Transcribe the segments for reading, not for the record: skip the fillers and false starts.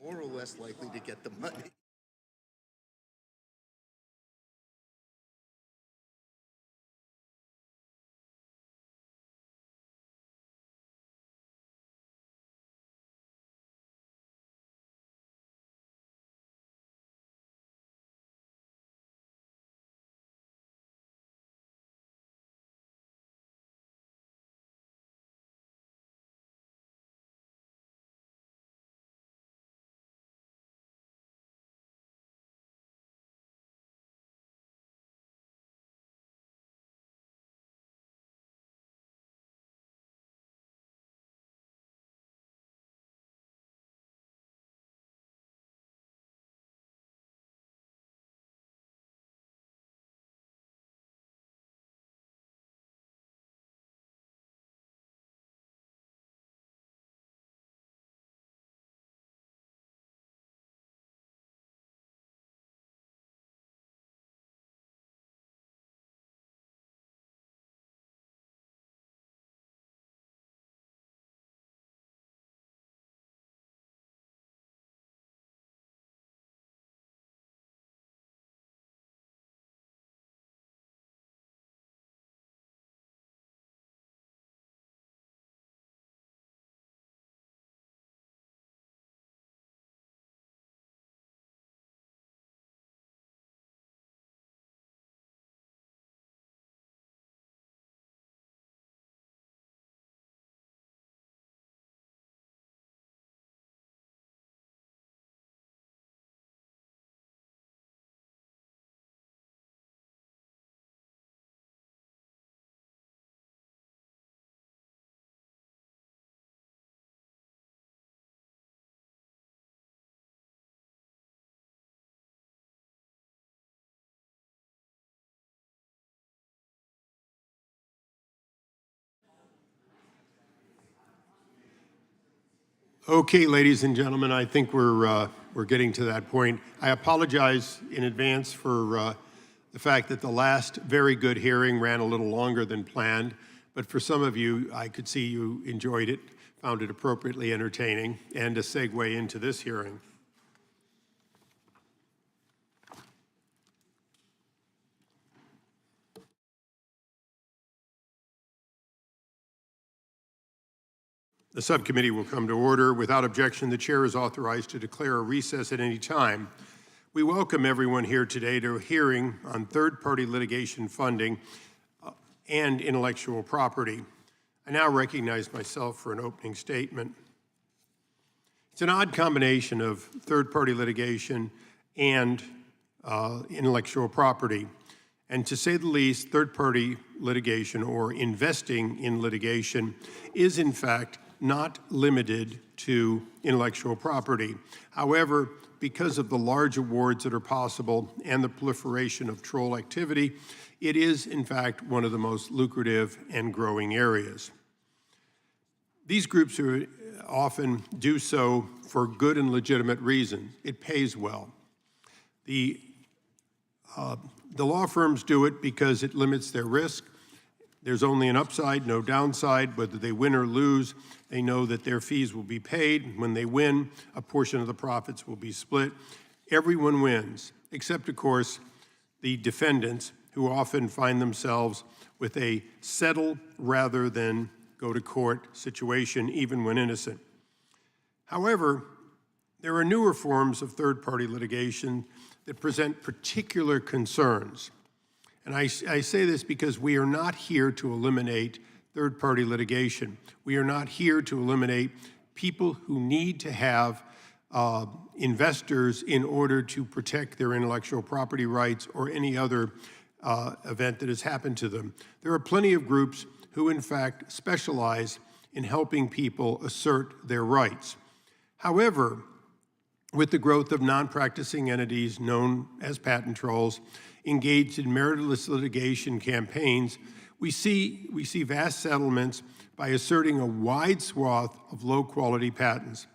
more or less likely to get the money. Okay, ladies and gentlemen, I think we're getting to that point. I apologize in advance for the fact that the last very good hearing ran a little longer than planned, but for some of you, I could see you enjoyed it, found it appropriately entertaining, and a segue into this hearing. The subcommittee will come to order. Without objection, the chair is authorized to declare a recess at any time. We welcome everyone here today to a hearing on third-party litigation funding and intellectual property. I now recognize myself for an opening statement. It's an odd combination of third-party litigation and intellectual property. And to say the least, third-party litigation or investing in litigation is in fact not limited to intellectual property. However, because of the large awards that are possible and the proliferation of troll activity, it is in fact one of the most lucrative and growing areas. These groups often do so for good and legitimate reasons. It pays well. The law firms do it because it limits their risk. There's only an upside, no downside. Whether they win or lose, they know that their fees will be paid. When they win, a portion of the profits will be split. Everyone wins, except, of course, the defendants, who often find themselves with a settle rather than go to court situation, even when innocent. However, there are newer forms of third-party litigation that present particular concerns. And I say this because we are not here to eliminate third-party litigation. We are not here to eliminate people who need to have investors in order to protect their intellectual property rights or any other event that has happened to them. There are plenty of groups who, in fact, specialize in helping people assert their rights. However, with the growth of non-practicing entities known as patent trolls engaged in meritless litigation campaigns, we see vast settlements by asserting a wide swath of low-quality patents.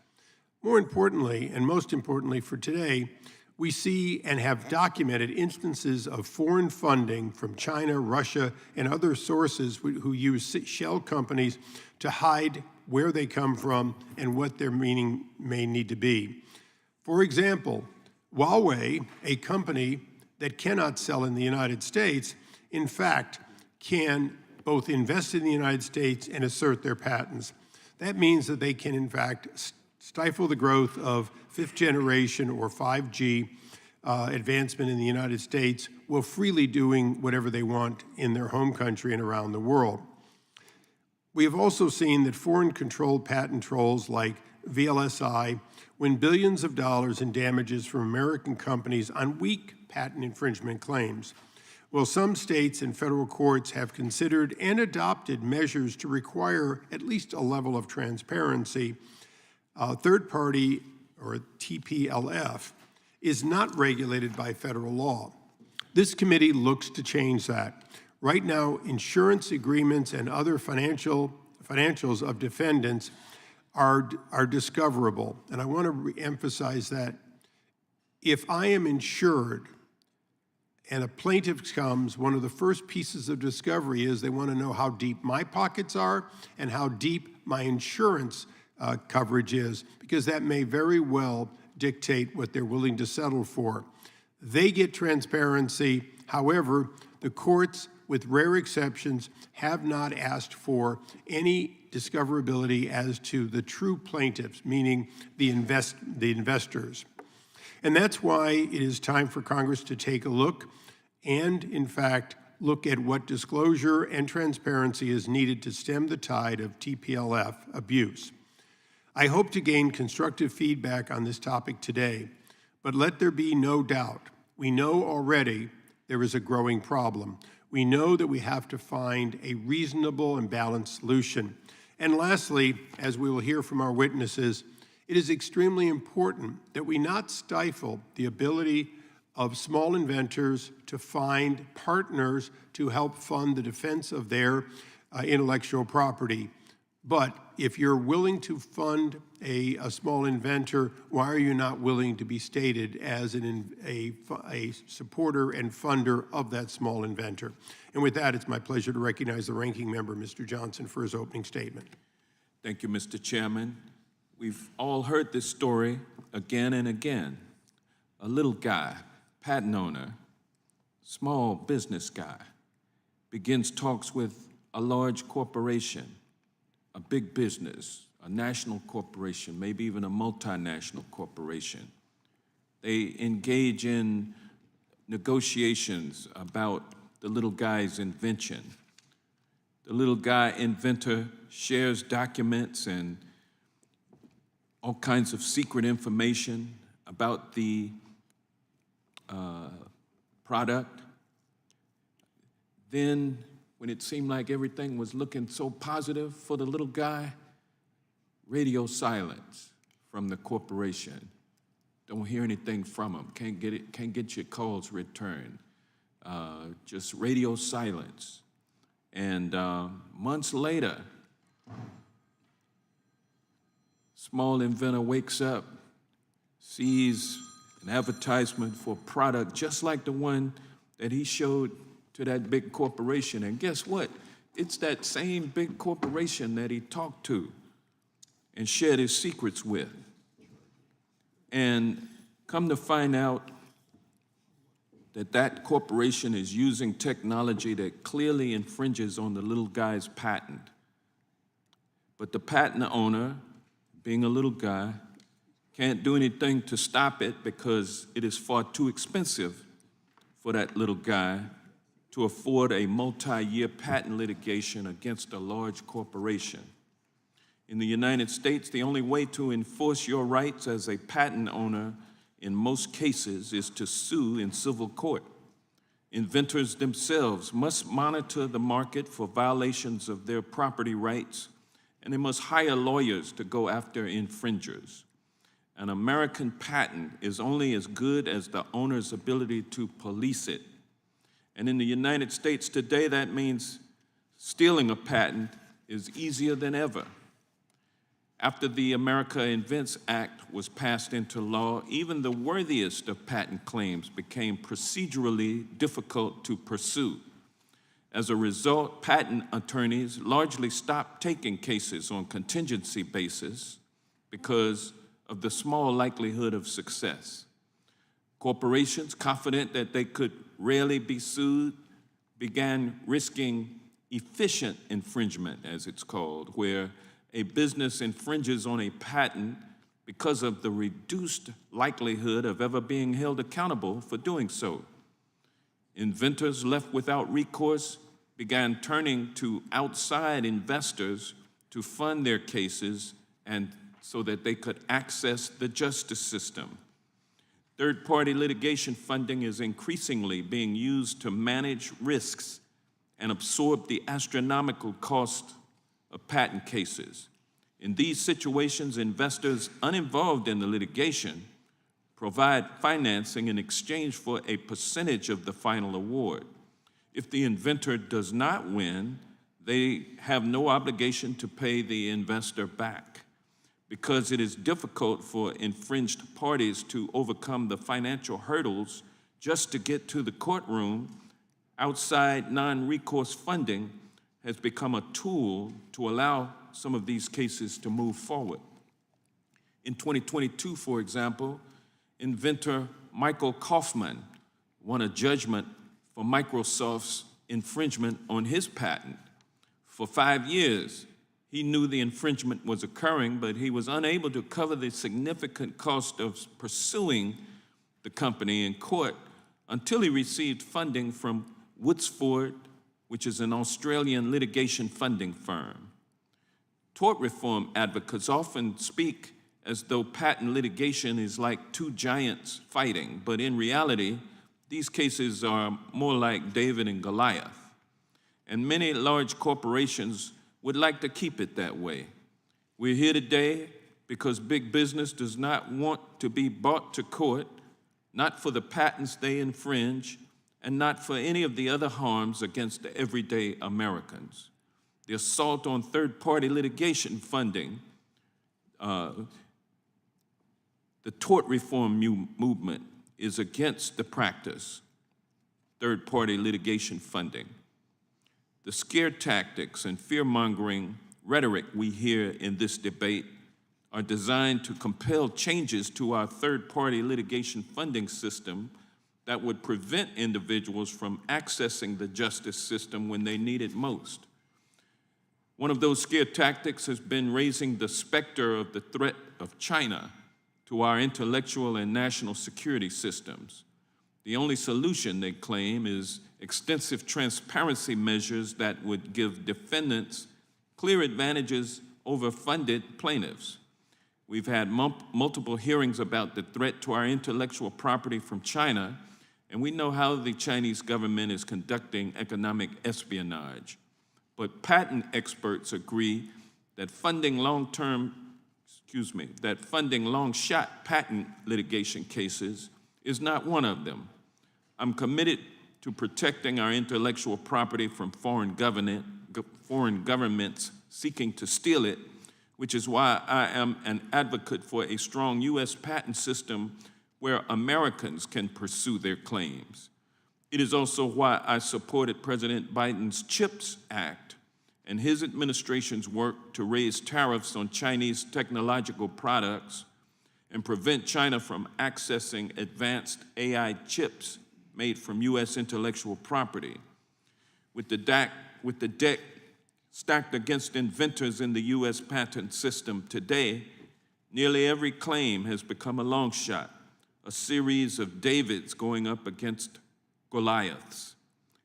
More importantly, and most importantly for today, we see and have documented instances of foreign funding from China, Russia, and other sources who use shell companies to hide where they come from and what their meaning may need to be. For example, Huawei, a company that cannot sell in the United States, in fact, can both invest in the United States and assert their patents. That means that they can, in fact, stifle the growth of fifth generation or 5G advancement in the United States while freely doing whatever they want in their home country and around the world. We have also seen that foreign-controlled patent trolls like VLSI win billions of dollars in damages from American companies on weak patent infringement claims. While some states and federal courts have considered and adopted measures to require at least a level of transparency, third-party, or TPLF, is not regulated by federal law. This committee looks to change that. Right now, insurance agreements and other financials of defendants are discoverable. And I want to re-emphasize that if I am insured and a plaintiff comes, one of the first pieces of discovery is they want to know how deep my pockets are and how deep my insurance coverage is, because that may very well dictate what they're willing to settle for. They get transparency. However, the courts, with rare exceptions, have not asked for any discoverability as to the true plaintiffs, meaning the investors. And that's why it is time for Congress to take a look and, in fact, look at what disclosure and transparency is needed to stem the tide of TPLF abuse. I hope to gain constructive feedback on this topic today, but let there be no doubt. We know already there is a growing problem. We know that we have to find a reasonable and balanced solution. And lastly, as we will hear from our witnesses, it is extremely important that we not stifle the ability of small inventors to find partners to help fund the defense of their intellectual property. But if you're willing to fund a small inventor, why are you not willing to be stated as a supporter and funder of that small inventor? And with that, it's my pleasure to recognize the ranking member, Mr. Johnson, for his opening statement. Thank you, Mr. Chairman. We've all heard this story again and again. A little guy, patent owner, small business guy, begins talks with a large corporation, a big business, a national corporation, maybe even a multinational corporation. They engage in negotiations about the little guy's invention. The little guy inventor shares documents and all kinds of secret information about the product. Then, when it seemed like everything was looking so positive for the little guy, radio silence from the corporation. Don't hear anything from them. Can't get your calls returned. Just radio silence. And months later, small inventor wakes up, sees an advertisement for a product just like the one that he showed to that big corporation. And guess what? It's that same big corporation that he talked to and shared his secrets with. And come to find out that that corporation is using technology that clearly infringes on the little guy's patent. But the patent owner, being a little guy, can't do anything to stop it because it is far too expensive for that little guy to afford a multi-year patent litigation against a large corporation. In the United States, the only way to enforce your rights as a patent owner in most cases is to sue in civil court. Inventors themselves must monitor the market for violations of their property rights, and they must hire lawyers to go after infringers. An American patent is only as good as the owner's ability to police it. And in the United States today, that means stealing a patent is easier than ever. After the America Invents Act was passed into law, even the worthiest of patent claims became procedurally difficult to pursue. As a result, patent attorneys largely stopped taking cases on contingency basis because of the small likelihood of success. Corporations, confident that they could rarely be sued, began risking efficient infringement, as it's called, where a business infringes on a patent because of the reduced likelihood of ever being held accountable for doing so. Inventors left without recourse began turning to outside investors to fund their cases and so that they could access the justice system. Third-party litigation funding is increasingly being used to manage risks and absorb the astronomical cost of patent cases. In these situations, investors uninvolved in the litigation provide financing in exchange for a percentage of the final award. If the inventor does not win, they have no obligation to pay the investor back. Because it is difficult for infringed parties to overcome the financial hurdles just to get to the courtroom, outside non-recourse funding has become a tool to allow some of these cases to move forward. In 2022, for example, inventor Michael Kaufman won a judgment for Microsoft's infringement on his patent. For 5 years, he knew the infringement was occurring, but he was unable to cover the significant cost of pursuing the company in court until he received funding from Woodsford, which is an Australian litigation funding firm. Tort reform advocates often speak as though patent litigation is like two giants fighting, but in reality, these cases are more like David and Goliath. And many large corporations would like to keep it that way. We're here today because big business does not want to be brought to court, not for the patents they infringe, and not for any of the other harms against the everyday Americans. The assault on third-party litigation funding, the tort reform movement is against the practice, third-party litigation funding. The scare tactics and fear-mongering rhetoric we hear in this debate are designed to compel changes to our third-party litigation funding system that would prevent individuals from accessing the justice system when they need it most. One of those scare tactics has been raising the specter of the threat of China to our intellectual and national security systems. The only solution, they claim, is extensive transparency measures that would give defendants clear advantages over funded plaintiffs. We've had multiple hearings about the threat to our intellectual property from China, and we know how the Chinese government is conducting economic espionage. But patent experts agree that funding long-shot patent litigation cases is not one of them. I'm committed to protecting our intellectual property from foreign governments seeking to steal it, which is why I am an advocate for a strong U.S. patent system where Americans can pursue their claims. It is also why I supported President Biden's CHIPS Act and his administration's work to raise tariffs on Chinese technological products and prevent China from accessing advanced AI chips made from U.S. intellectual property. With the deck stacked against inventors in the U.S. patent system today, nearly every claim has become a long shot, a series of Davids going up against Goliaths.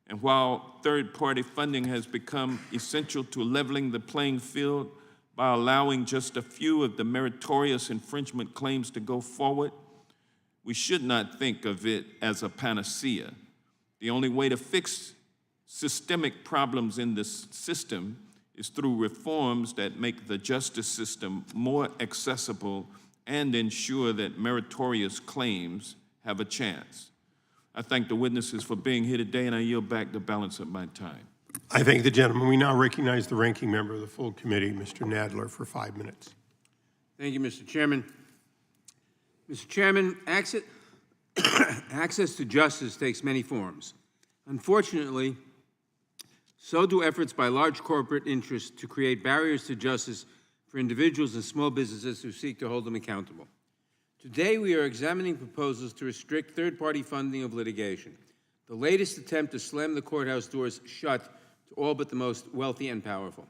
And while third-party funding has become essential to leveling the playing field by allowing just a few of the meritorious infringement claims to go forward, we should not think of it as a panacea. The only way to fix systemic problems in this system is through reforms that make the justice system more accessible and ensure that meritorious claims have a chance. I thank the witnesses for being here today, and I yield back the balance of my time. I thank the gentleman. We now recognize the ranking member of the full committee, Mr. Nadler, for 5 minutes. Thank you, Mr. Chairman. Mr. Chairman, access to justice takes many forms. Unfortunately, so do efforts by large corporate interests to create barriers to justice for individuals and small businesses who seek to hold them accountable. Today, we are examining proposals to restrict third-party funding of litigation, the latest attempt to slam the courthouse doors shut to all but the most wealthy and powerful.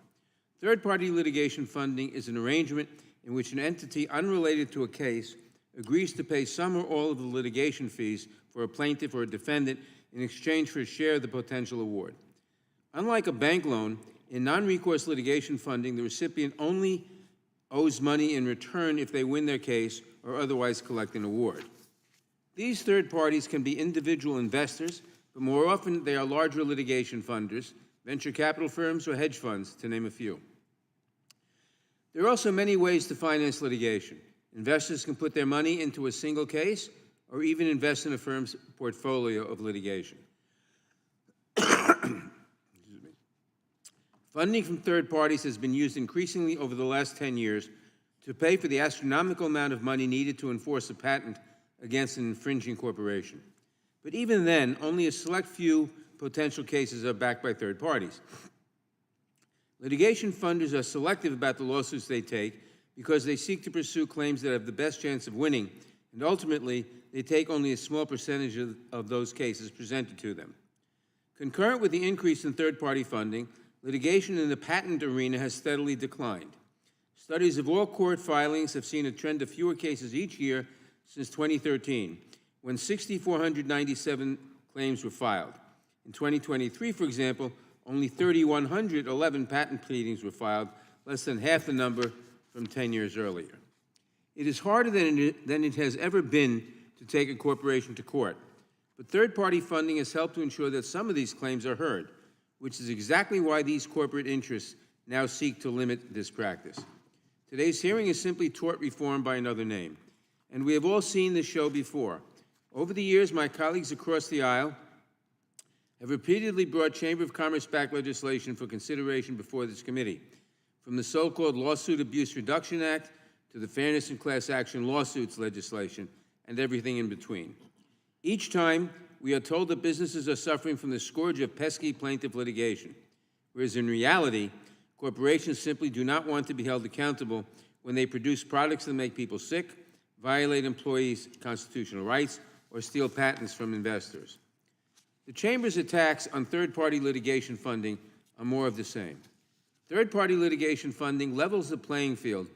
Third-party litigation funding is an arrangement in which an entity unrelated to a case agrees to pay some or all of the litigation fees for a plaintiff or a defendant in exchange for a share of the potential award. Unlike a bank loan, in non-recourse litigation funding, the recipient only owes money in return if they win their case or otherwise collect an award. These third parties can be individual investors, but more often they are larger litigation funders, venture capital firms, or hedge funds, to name a few. There are also many ways to finance litigation. Investors can put their money into a single case or even invest in a firm's portfolio of litigation. Funding from third parties has been used increasingly over the last 10 years to pay for the astronomical amount of money needed to enforce a patent against an infringing corporation. But even then, only a select few potential cases are backed by third parties. Litigation funders are selective about the lawsuits they take because they seek to pursue claims that have the best chance of winning, and ultimately, they take only a small percentage of those cases presented to them. Concurrent with the increase in third-party funding, litigation in the patent arena has steadily declined. Studies of all court filings have seen a trend of fewer cases each year since 2013, when 6,497 claims were filed. In 2023, for example, only 3,111 patent pleadings were filed, less than half the number from 10 years earlier. It is harder than it has ever been to take a corporation to court, but third-party funding has helped to ensure that some of these claims are heard, which is exactly why these corporate interests now seek to limit this practice. Today's hearing is simply tort reform by another name, and we have all seen this show before. Over the years, my colleagues across the aisle have repeatedly brought Chamber of Commerce-backed legislation for consideration before this committee, from the so-called Lawsuit Abuse Reduction Act to the Fairness and Class Action Lawsuits legislation, and everything in between. Each time, we are told that businesses are suffering from the scourge of pesky plaintiff litigation, whereas in reality, corporations simply do not want to be held accountable when they produce products that make people sick, violate employees' constitutional rights, or steal patents from investors. The Chamber's attacks on third-party litigation funding are more of the same. Third-party litigation funding levels the playing field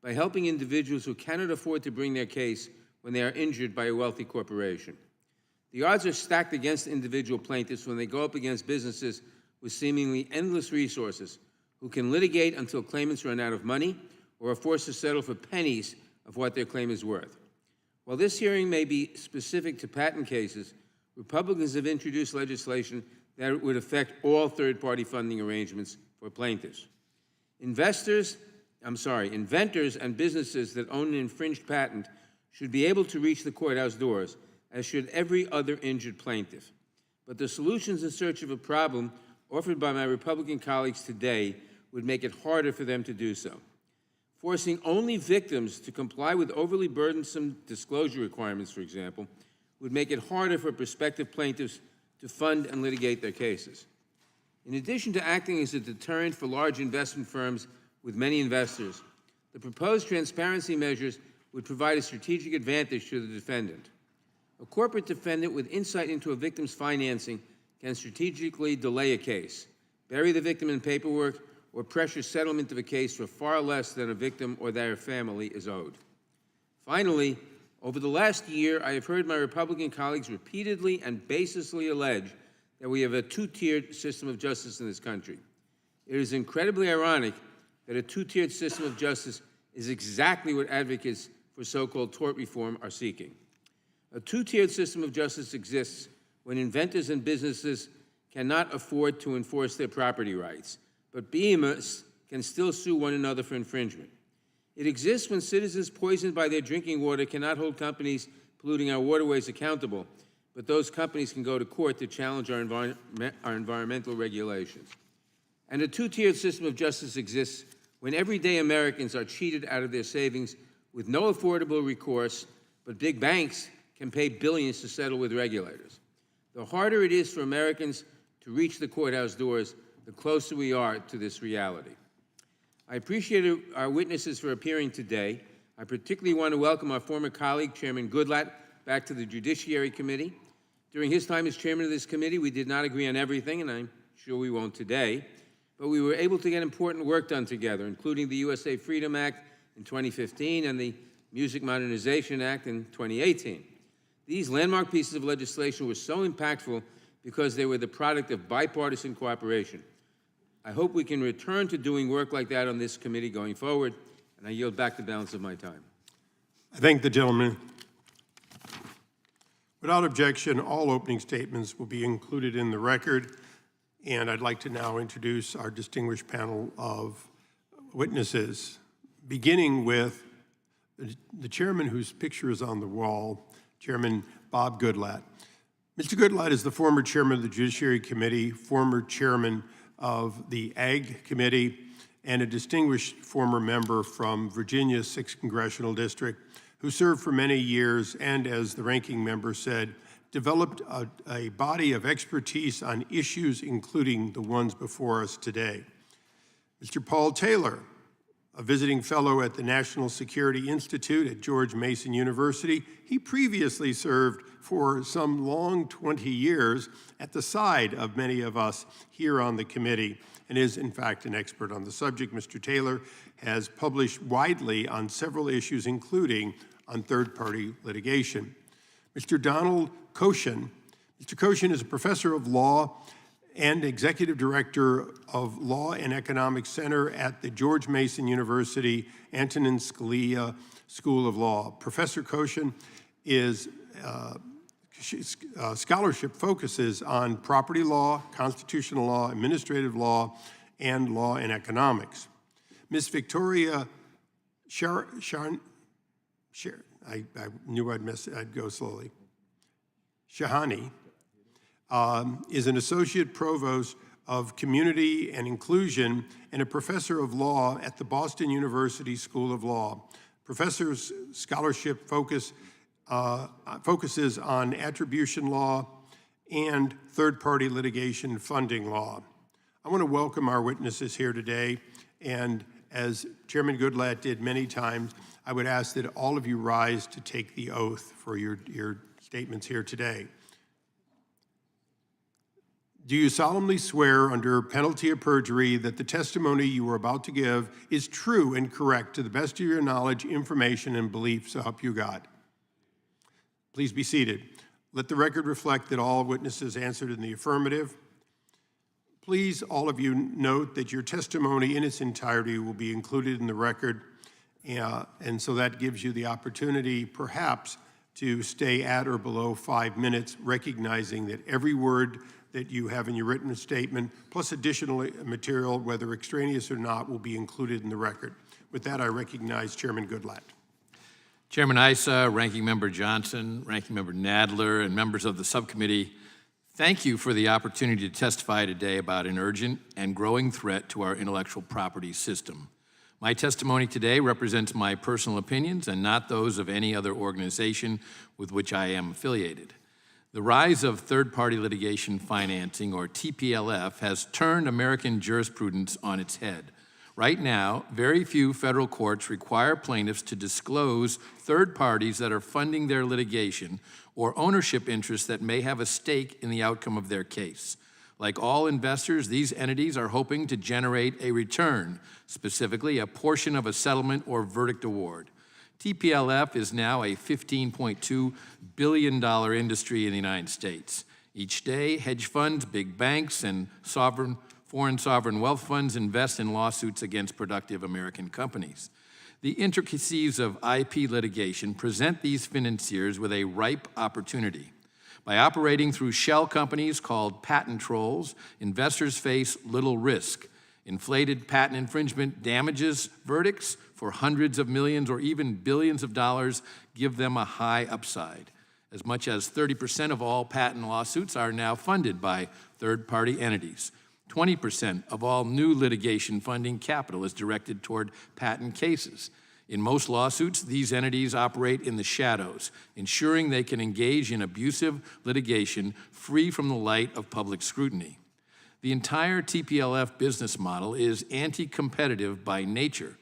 by helping individuals who cannot afford to bring their case when they are injured by a wealthy corporation. The odds are stacked against individual plaintiffs when they go up against businesses with seemingly endless resources who can litigate until claimants run out of money or are forced to settle for pennies of what their claim is worth. While this hearing may be specific to patent cases, Republicans have introduced legislation that would affect all third-party funding arrangements for plaintiffs. Inventors and businesses that own an infringed patent should be able to reach the courthouse doors, as should every other injured plaintiff. But the solutions in search of a problem offered by my Republican colleagues today would make it harder for them to do so. Forcing only victims to comply with overly burdensome disclosure requirements, for example, would make it harder for prospective plaintiffs to fund and litigate their cases. In addition to acting as a deterrent for large investment firms with many investors, the proposed transparency measures would provide a strategic advantage to the defendant. A corporate defendant with insight into a victim's financing can strategically delay a case, bury the victim in paperwork, or pressure settlement of a case for far less than a victim or their family is owed. Finally, over the last year, I have heard my Republican colleagues repeatedly and baselessly allege that we have a two-tiered system of justice in this country. It is incredibly ironic that a two-tiered system of justice is exactly what advocates for so-called tort reform are seeking. A two-tiered system of justice exists when inventors and businesses cannot afford to enforce their property rights, but behemoths can still sue one another for infringement. It exists when citizens poisoned by their drinking water cannot hold companies polluting our waterways accountable, but those companies can go to court to challenge our environmental regulations. And a two-tiered system of justice exists when everyday Americans are cheated out of their savings with no affordable recourse, but big banks can pay billions to settle with regulators. The harder it is for Americans to reach the courthouse doors, the closer we are to this reality. I appreciate our witnesses for appearing today. I particularly want to welcome our former colleague, Chairman Goodlatte, back to the Judiciary Committee. During his time as chairman of this committee, we did not agree on everything, and I'm sure we won't today, but we were able to get important work done together, including the USA Freedom Act in 2015 and the Music Modernization Act in 2018. These landmark pieces of legislation were so impactful because they were the product of bipartisan cooperation. I hope we can return to doing work like that on this committee going forward, and I yield back the balance of my time. I thank the gentleman. Without objection, all opening statements will be included in the record, and I'd like to now introduce our distinguished panel of witnesses, beginning with the chairman whose picture is on the wall, Chairman Bob Goodlatte. Mr. Goodlatte is the former chairman of the Judiciary Committee, former chairman of the Ag Committee, and a distinguished former member from Virginia's 6th Congressional District, who served for many years and, as the ranking member said, developed a body of expertise on issues including the ones before us today. Mr. Paul Taylor, a visiting fellow at the National Security Institute at George Mason University, he previously served for some long 20 years at the side of many of us here on the committee and is, in fact, an expert on the subject. Mr. Taylor has published widely on several issues, including on third-party litigation. Mr. Donald Koshen. Mr. Koshen is a professor of law and executive director of Law and Economics Center at the George Mason University Antonin Scalia School of Law. Professor Koshen is scholarship focuses on property law, constitutional law, administrative law, and law and economics. Ms. Victoria I knew I'd go slowly. Sahani is an associate provost of community and inclusion and a professor of law at the Boston University School of Law. Professor's scholarship focuses on attribution law and third-party litigation funding law. I want to welcome our witnesses here today, and as Chairman Goodlatte did many times, I would ask that all of you rise to take the oath for your statements here today. Do you solemnly swear under penalty of perjury that the testimony you are about to give is true and correct to the best of your knowledge, information, and belief, so help you God? Please be seated. Let the record reflect that all witnesses answered in the affirmative. Please, all of you, note that your testimony in its entirety will be included in the record, and so that gives you the opportunity, perhaps, to stay at or below 5 minutes, recognizing that every word that you have in your written statement, plus additional material, whether extraneous or not, will be included in the record. With that, I recognize Chairman Goodlatte. Chairman Issa, Ranking Member Johnson, Ranking Member Nadler, and members of the subcommittee, thank you for the opportunity to testify today about an urgent and growing threat to our intellectual property system. My testimony today represents my personal opinions and not those of any other organization with which I am affiliated. The rise of third-party litigation financing, or TPLF, has turned American jurisprudence on its head. Right now, very few federal courts require plaintiffs to disclose third parties that are funding their litigation or ownership interests that may have a stake in the outcome of their case. Like all investors, these entities are hoping to generate a return, specifically a portion of a settlement or verdict award. TPLF is now a $15.2 billion industry in the United States. Each day, hedge funds, big banks, and foreign sovereign wealth funds invest in lawsuits against productive American companies. The intricacies of IP litigation present these financiers with a ripe opportunity. By operating through shell companies called patent trolls, investors face little risk. Inflated patent infringement damages verdicts for hundreds of millions or even billions of dollars give them a high upside. As much as 30% of all patent lawsuits are now funded by third-party entities. 20% of all new litigation funding capital is directed toward patent cases. In most lawsuits, these entities operate in the shadows, ensuring they can engage in abusive litigation free from the light of public scrutiny. The entire TPLF business model is anti-competitive by nature.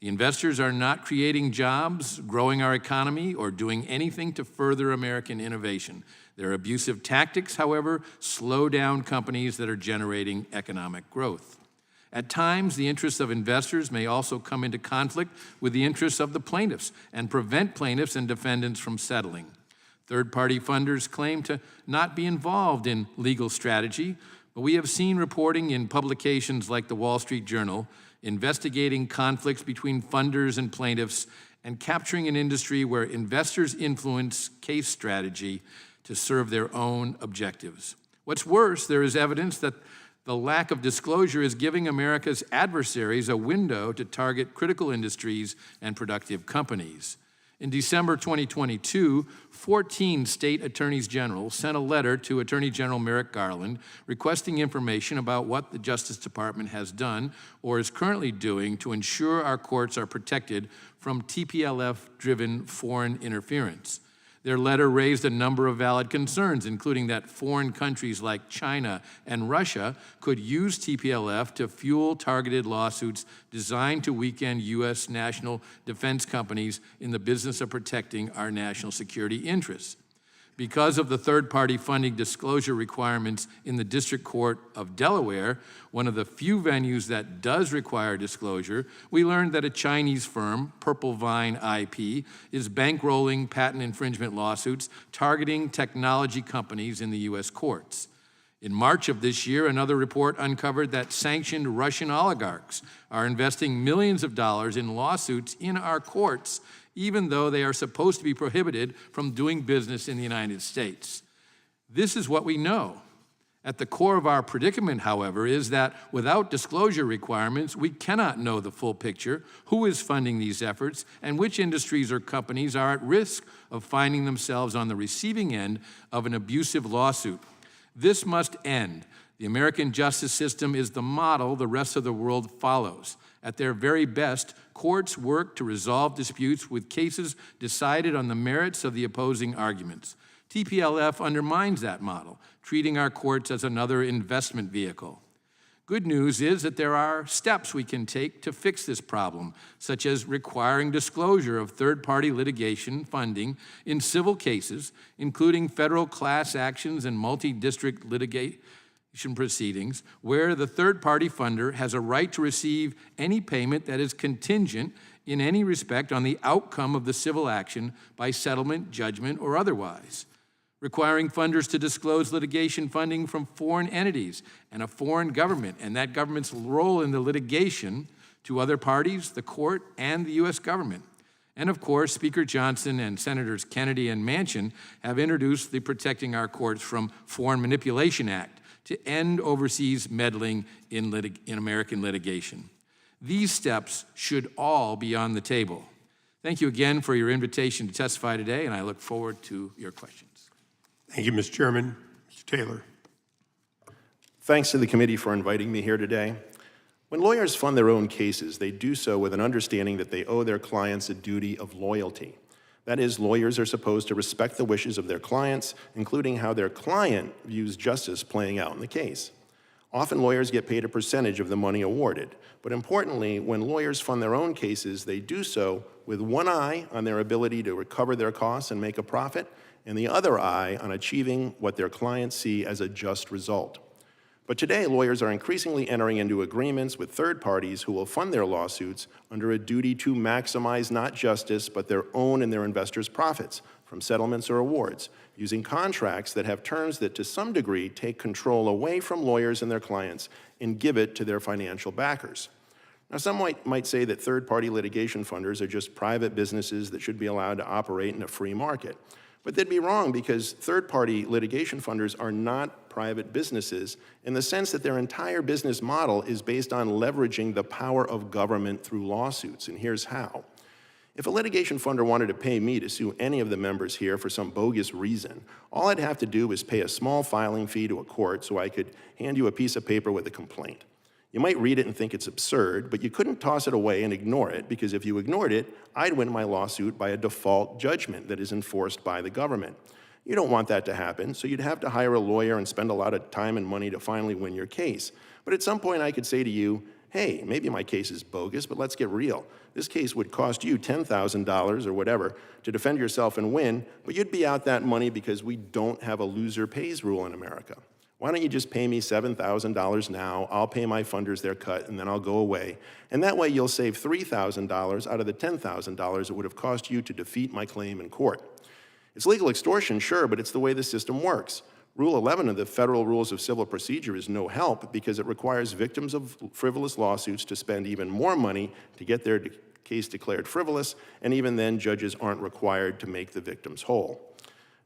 The investors are not creating jobs, growing our economy, or doing anything to further American innovation. Their abusive tactics, however, slow down companies that are generating economic growth. At times, the interests of investors may also come into conflict with the interests of the plaintiffs and prevent plaintiffs and defendants from settling. Third-party funders claim to not be involved in legal strategy, but we have seen reporting in publications like the Wall Street Journal investigating conflicts between funders and plaintiffs and capturing an industry where investors influence case strategy to serve their own objectives. What's worse, there is evidence that the lack of disclosure is giving America's adversaries a window to target critical industries and productive companies. In December 2022, 14 state attorneys general sent a letter to Attorney General Merrick Garland requesting information about what the Justice Department has done or is currently doing to ensure our courts are protected from TPLF-driven foreign interference. Their letter raised a number of valid concerns, including that foreign countries like China and Russia could use TPLF to fuel targeted lawsuits designed to weaken U.S. national defense companies in the business of protecting our national security interests. Because of the third-party funding disclosure requirements in the District Court of Delaware, one of the few venues that does require disclosure, we learned that a Chinese firm, Purple Vine IP, is bankrolling patent infringement lawsuits targeting technology companies in the U.S. courts. In March of this year, another report uncovered that sanctioned Russian oligarchs are investing millions of dollars in lawsuits in our courts, even though they are supposed to be prohibited from doing business in the United States. This is what we know. At the core of our predicament, however, is that without disclosure requirements, we cannot know the full picture, who is funding these efforts, and which industries or companies are at risk of finding themselves on the receiving end of an abusive lawsuit. This must end. The American justice system is the model the rest of the world follows. At their very best, courts work to resolve disputes with cases decided on the merits of the opposing arguments. TPLF undermines that model, treating our courts as another investment vehicle. Good news is that there are steps we can take to fix this problem, such as requiring disclosure of third-party litigation funding in civil cases, including federal class actions and multi-district litigation proceedings, where the third-party funder has a right to receive any payment that is contingent in any respect on the outcome of the civil action by settlement, judgment, or otherwise. Requiring funders to disclose litigation funding from foreign entities and a foreign government and that government's role in the litigation to other parties, the court, and the U.S. government. And of course, Speaker Johnson and Senators Kennedy and Manchin have introduced the Protecting Our Courts from Foreign Manipulation Act to end overseas meddling in American litigation. These steps should all be on the table. Thank you again for your invitation to testify today, and I look forward to your questions. Thank you, Mr. Chairman. Mr. Taylor. Thanks to the committee for inviting me here today. When lawyers fund their own cases, they do so with an understanding that they owe their clients a duty of loyalty. That is, lawyers are supposed to respect the wishes of their clients, including how their client views justice playing out in the case. Often lawyers get paid a percentage of the money awarded, but importantly, when lawyers fund their own cases, they do so with one eye on their ability to recover their costs and make a profit, and the other eye on achieving what their clients see as a just result. But today, lawyers are increasingly entering into agreements with third parties who will fund their lawsuits under a duty to maximize not justice, but their own and their investors' profits from settlements or awards, using contracts that have terms that to some degree take control away from lawyers and their clients and give it to their financial backers. Now, some might say that third-party litigation funders are just private businesses that should be allowed to operate in a free market. But they'd be wrong, because third-party litigation funders are not private businesses in the sense that their entire business model is based on leveraging the power of government through lawsuits, and here's how. If a litigation funder wanted to pay me to sue any of the members here for some bogus reason, all I'd have to do is pay a small filing fee to a court so I could hand you a piece of paper with a complaint. You might read it and think it's absurd, but you couldn't toss it away and ignore it, because if you ignored it, I'd win my lawsuit by a default judgment that is enforced by the government. You don't want that to happen, so you'd have to hire a lawyer and spend a lot of time and money to finally win your case. But at some point I could say to you, hey, maybe my case is bogus, but let's get real. This case would cost you $10,000 or whatever to defend yourself and win, but you'd be out that money because we don't have a loser pays rule in America. Why don't you just pay me $7,000 now, I'll pay my funders their cut, and then I'll go away. And that way you'll save $3,000 out of the $10,000 it would have cost you to defeat my claim in court. It's legal extortion, sure, but it's the way the system works. Rule 11 of the Federal Rules of Civil Procedure is no help because it requires victims of frivolous lawsuits to spend even more money to get their case declared frivolous, and even then judges aren't required to make the victims whole.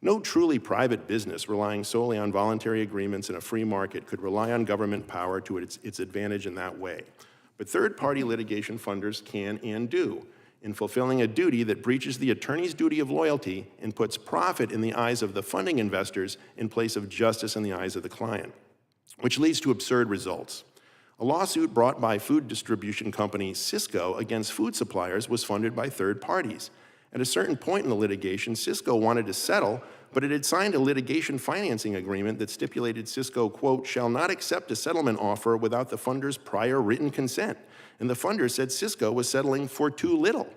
No truly private business relying solely on voluntary agreements in a free market could rely on government power to its advantage in that way. But third-party litigation funders can and do, in fulfilling a duty that breaches the attorney's duty of loyalty and puts profit in the eyes of the funding investors in place of justice in the eyes of the client, which leads to absurd results. A lawsuit brought by food distribution company Cisco against food suppliers was funded by third parties. At a certain point in the litigation, Cisco wanted to settle, but it had signed a litigation financing agreement that stipulated Cisco, quote, shall not accept a settlement offer without the funder's prior written consent. And the funder said Cisco was settling for too little,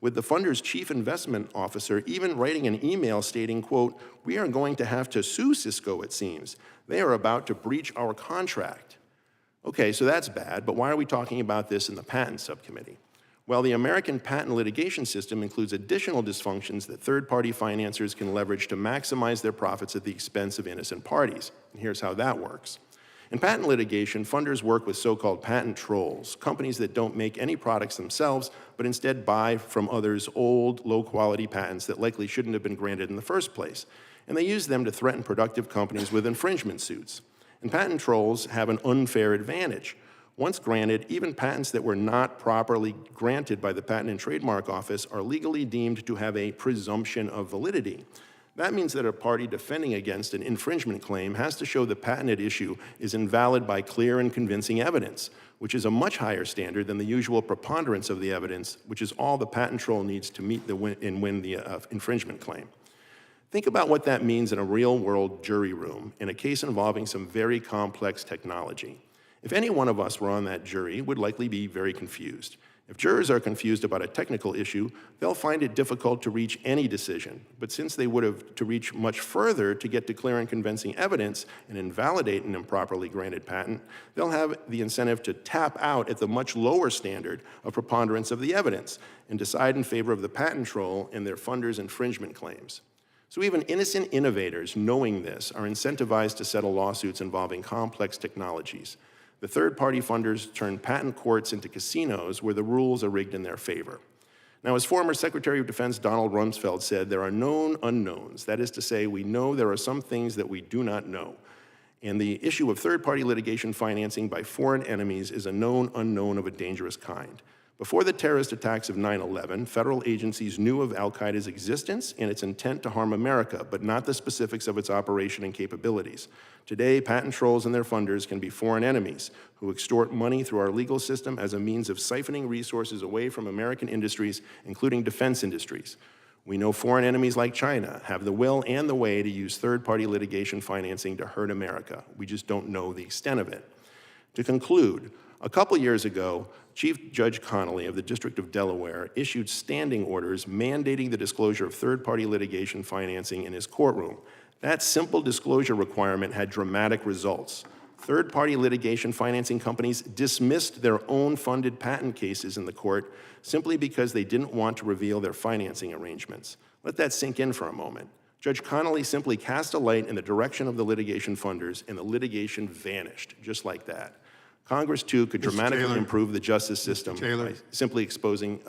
with the funder's chief investment officer even writing an email stating, quote, we are going to have to sue Cisco, it seems. They are about to breach our contract. Okay, so that's bad, but why are we talking about this in the patent subcommittee? Well, the American patent litigation system includes additional dysfunctions that third-party financiers can leverage to maximize their profits at the expense of innocent parties. And here's how that works. In patent litigation, funders work with so-called patent trolls, companies that don't make any products themselves, but instead buy from others old, low-quality patents that likely shouldn't have been granted in the first place. And they use them to threaten productive companies with infringement suits. And patent trolls have an unfair advantage. Once granted, even patents that were not properly granted by the Patent and Trademark Office are legally deemed to have a presumption of validity. That means that a party defending against an infringement claim has to show the patent at issue is invalid by clear and convincing evidence, which is a much higher standard than the usual preponderance of the evidence, which is all the patent troll needs to meet and win the infringement claim. Think about what that means in a real-world jury room in a case involving some very complex technology. If any one of us were on that jury, we'd likely be very confused. If jurors are confused about a technical issue, they'll find it difficult to reach any decision. But since they would have to reach much further to get to clear and convincing evidence and invalidate an improperly granted patent, they'll have the incentive to tap out at the much lower standard of preponderance of the evidence and decide in favor of the patent troll and their funders' infringement claims. So even innocent innovators, knowing this, are incentivized to settle lawsuits involving complex technologies. The third-party funders turn patent courts into casinos where the rules are rigged in their favor. Now, as former Secretary of Defense Donald Rumsfeld said, there are known unknowns. That is to say, we know there are some things that we do not know. And the issue of third-party litigation financing by foreign enemies is a known unknown of a dangerous kind. Before the terrorist attacks of 9/11, federal agencies knew of al-Qaeda's existence and its intent to harm America, but not the specifics of its operation and capabilities. Today, patent trolls and their funders can be foreign enemies who extort money through our legal system as a means of siphoning resources away from American industries, including defense industries. We know foreign enemies like China have the will and the way to use third-party litigation financing to hurt America. We just don't know the extent of it. To conclude, a couple years ago, Chief Judge Connolly of the District of Delaware issued standing orders mandating the disclosure of third-party litigation financing in his courtroom. That simple disclosure requirement had dramatic results. Third-party litigation financing companies dismissed their own funded patent cases in the court simply because they didn't want to reveal their financing arrangements. Let that sink in for a moment. Judge Connolly simply cast a light in the direction of the litigation funders, and the litigation vanished, just like that. Congress, too, could dramatically improve the justice system by simply exposing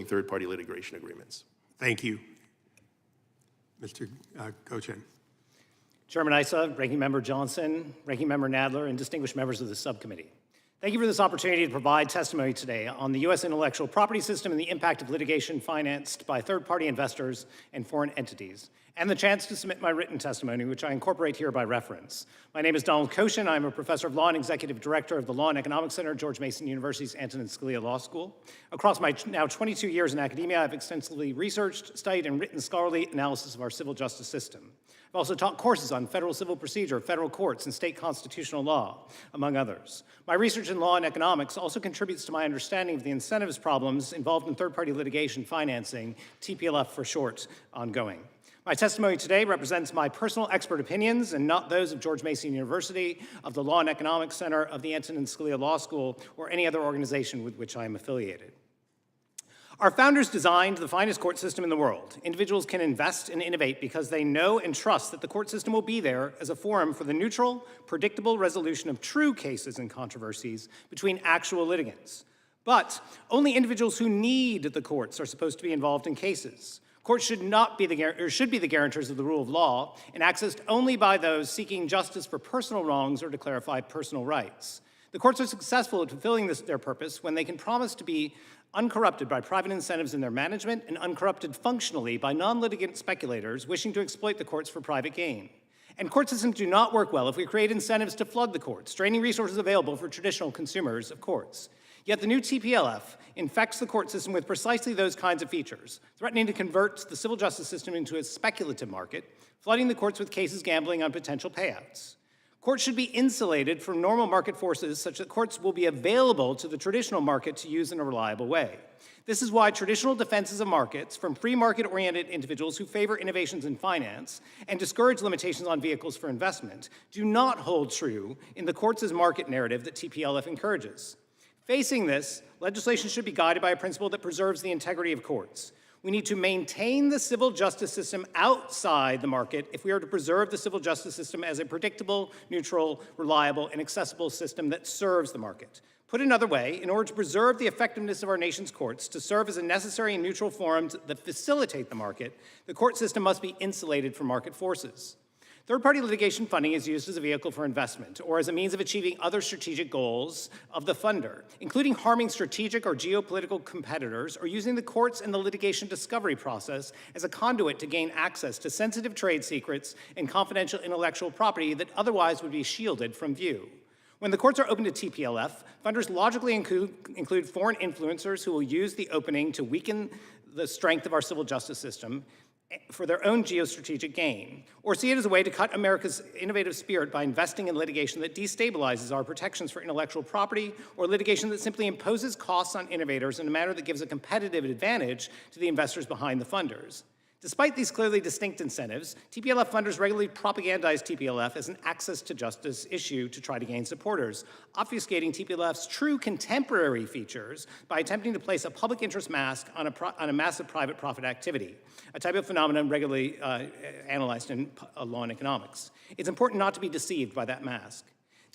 third-party litigation agreements. Thank you. Mr. Koshen. Chairman Issa, Ranking Member Johnson, Ranking Member Nadler, and distinguished members of the subcommittee. Thank you for this opportunity to provide testimony today on the U.S. intellectual property system and the impact of litigation financed by third-party investors and foreign entities, and the chance to submit my written testimony, which I incorporate here by reference. My name is Donald Koshen. I'm a professor of law and executive director of the Law and Economics Center at George Mason University's Antonin Scalia Law School. Across my now 22 years in academia, I've extensively researched, studied, and written scholarly analysis of our civil justice system. I've also taught courses on federal civil procedure, federal courts, and state constitutional law, among others. My research in law and economics also contributes to my understanding of the incentives problems involved in third-party litigation financing, TPLF for short, ongoing. My testimony today represents my personal expert opinions and not those of George Mason University, of the Law and Economics Center, of the Antonin Scalia Law School, or any other organization with which I am affiliated. Our founders designed the finest court system in the world. Individuals can invest and innovate because they know and trust that the court system will be there as a forum for the neutral, predictable resolution of true cases and controversies between actual litigants. But only individuals who need the courts are supposed to be involved in cases. Courts should be the guarantors of the rule of law and accessed only by those seeking justice for personal wrongs or to clarify personal rights. The courts are successful at fulfilling their purpose when they can promise to be uncorrupted by private incentives in their management and uncorrupted functionally by non-litigant speculators wishing to exploit the courts for private gain. And court systems do not work well if we create incentives to flood the courts, draining resources available for traditional consumers of courts. Yet the new TPLF infects the court system with precisely those kinds of features, threatening to convert the civil justice system into a speculative market, flooding the courts with cases gambling on potential payouts. Courts should be insulated from normal market forces such that courts will be available to the traditional market to use in a reliable way. This is why traditional defenses of markets from free market-oriented individuals who favor innovations in finance and discourage limitations on vehicles for investment do not hold true in the courts as market narrative that TPLF encourages. Facing this, legislation should be guided by a principle that preserves the integrity of courts. We need to maintain the civil justice system outside the market if we are to preserve the civil justice system as a predictable, neutral, reliable, and accessible system that serves the market. Put another way, in order to preserve the effectiveness of our nation's courts, to serve as a necessary and neutral forum that facilitate the market, the court system must be insulated from market forces. Third-party litigation funding is used as a vehicle for investment or as a means of achieving other strategic goals of the funder, including harming strategic or geopolitical competitors or using the courts and the litigation discovery process as a conduit to gain access to sensitive trade secrets and confidential intellectual property that otherwise would be shielded from view. When the courts are open to TPLF, funders logically include foreign influencers who will use the opening to weaken the strength of our civil justice system for their own geostrategic gain, or see it as a way to cut America's innovative spirit by investing in litigation that destabilizes our protections for intellectual property, or litigation that simply imposes costs on innovators in a manner that gives a competitive advantage to the investors behind the funders. Despite these clearly distinct incentives, TPLF funders regularly propagandize TPLF as an access to justice issue to try to gain supporters, obfuscating TPLF's true contemporary features by attempting to place a public interest mask on a massive private profit activity, a type of phenomenon regularly analyzed in law and economics. It's important not to be deceived by that mask.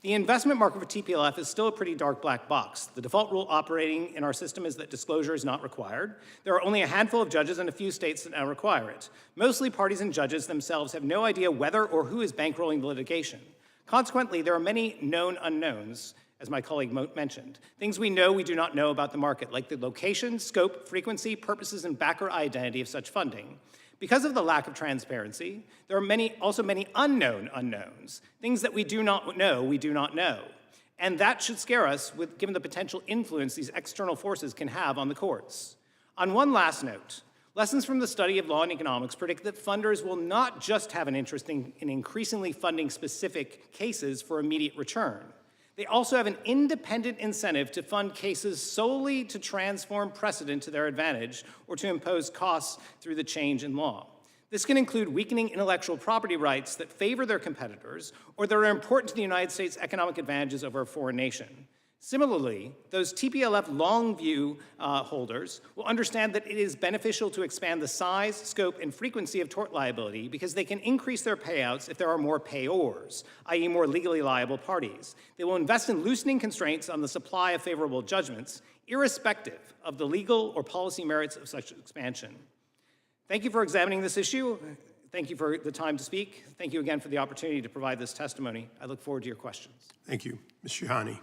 The investment market for TPLF is still a pretty dark black box. The default rule operating in our system is that disclosure is not required. There are only a handful of judges in a few states that now require it. Mostly parties and judges themselves have no idea whether or who is bankrolling the litigation. Consequently, there are many known unknowns, as my colleague mentioned. Things we do not know about the market, like the location, scope, frequency, purposes, and backer identity of such funding. Because of the lack of transparency, there are also many unknown unknowns, things that we do not know. And that should scare us, given the potential influence these external forces can have on the courts. On one last note, lessons from the study of law and economics predict that funders will not just have an interest in increasingly funding specific cases for immediate return. They also have an independent incentive to fund cases solely to transform precedent to their advantage or to impose costs through the change in law. This can include weakening intellectual property rights that favor their competitors or that are important to the United States' economic advantages over a foreign nation. Similarly, those TPLF long view holders will understand that it is beneficial to expand the size, scope, and frequency of tort liability because they can increase their payouts if there are more payors, i.e. more legally liable parties. They will invest in loosening constraints on the supply of favorable judgments, irrespective of the legal or policy merits of such expansion. Thank you for examining this issue. Thank you for the time to speak. Thank you again for the opportunity to provide this testimony. I look forward to your questions. Thank you. Ms. Sahani.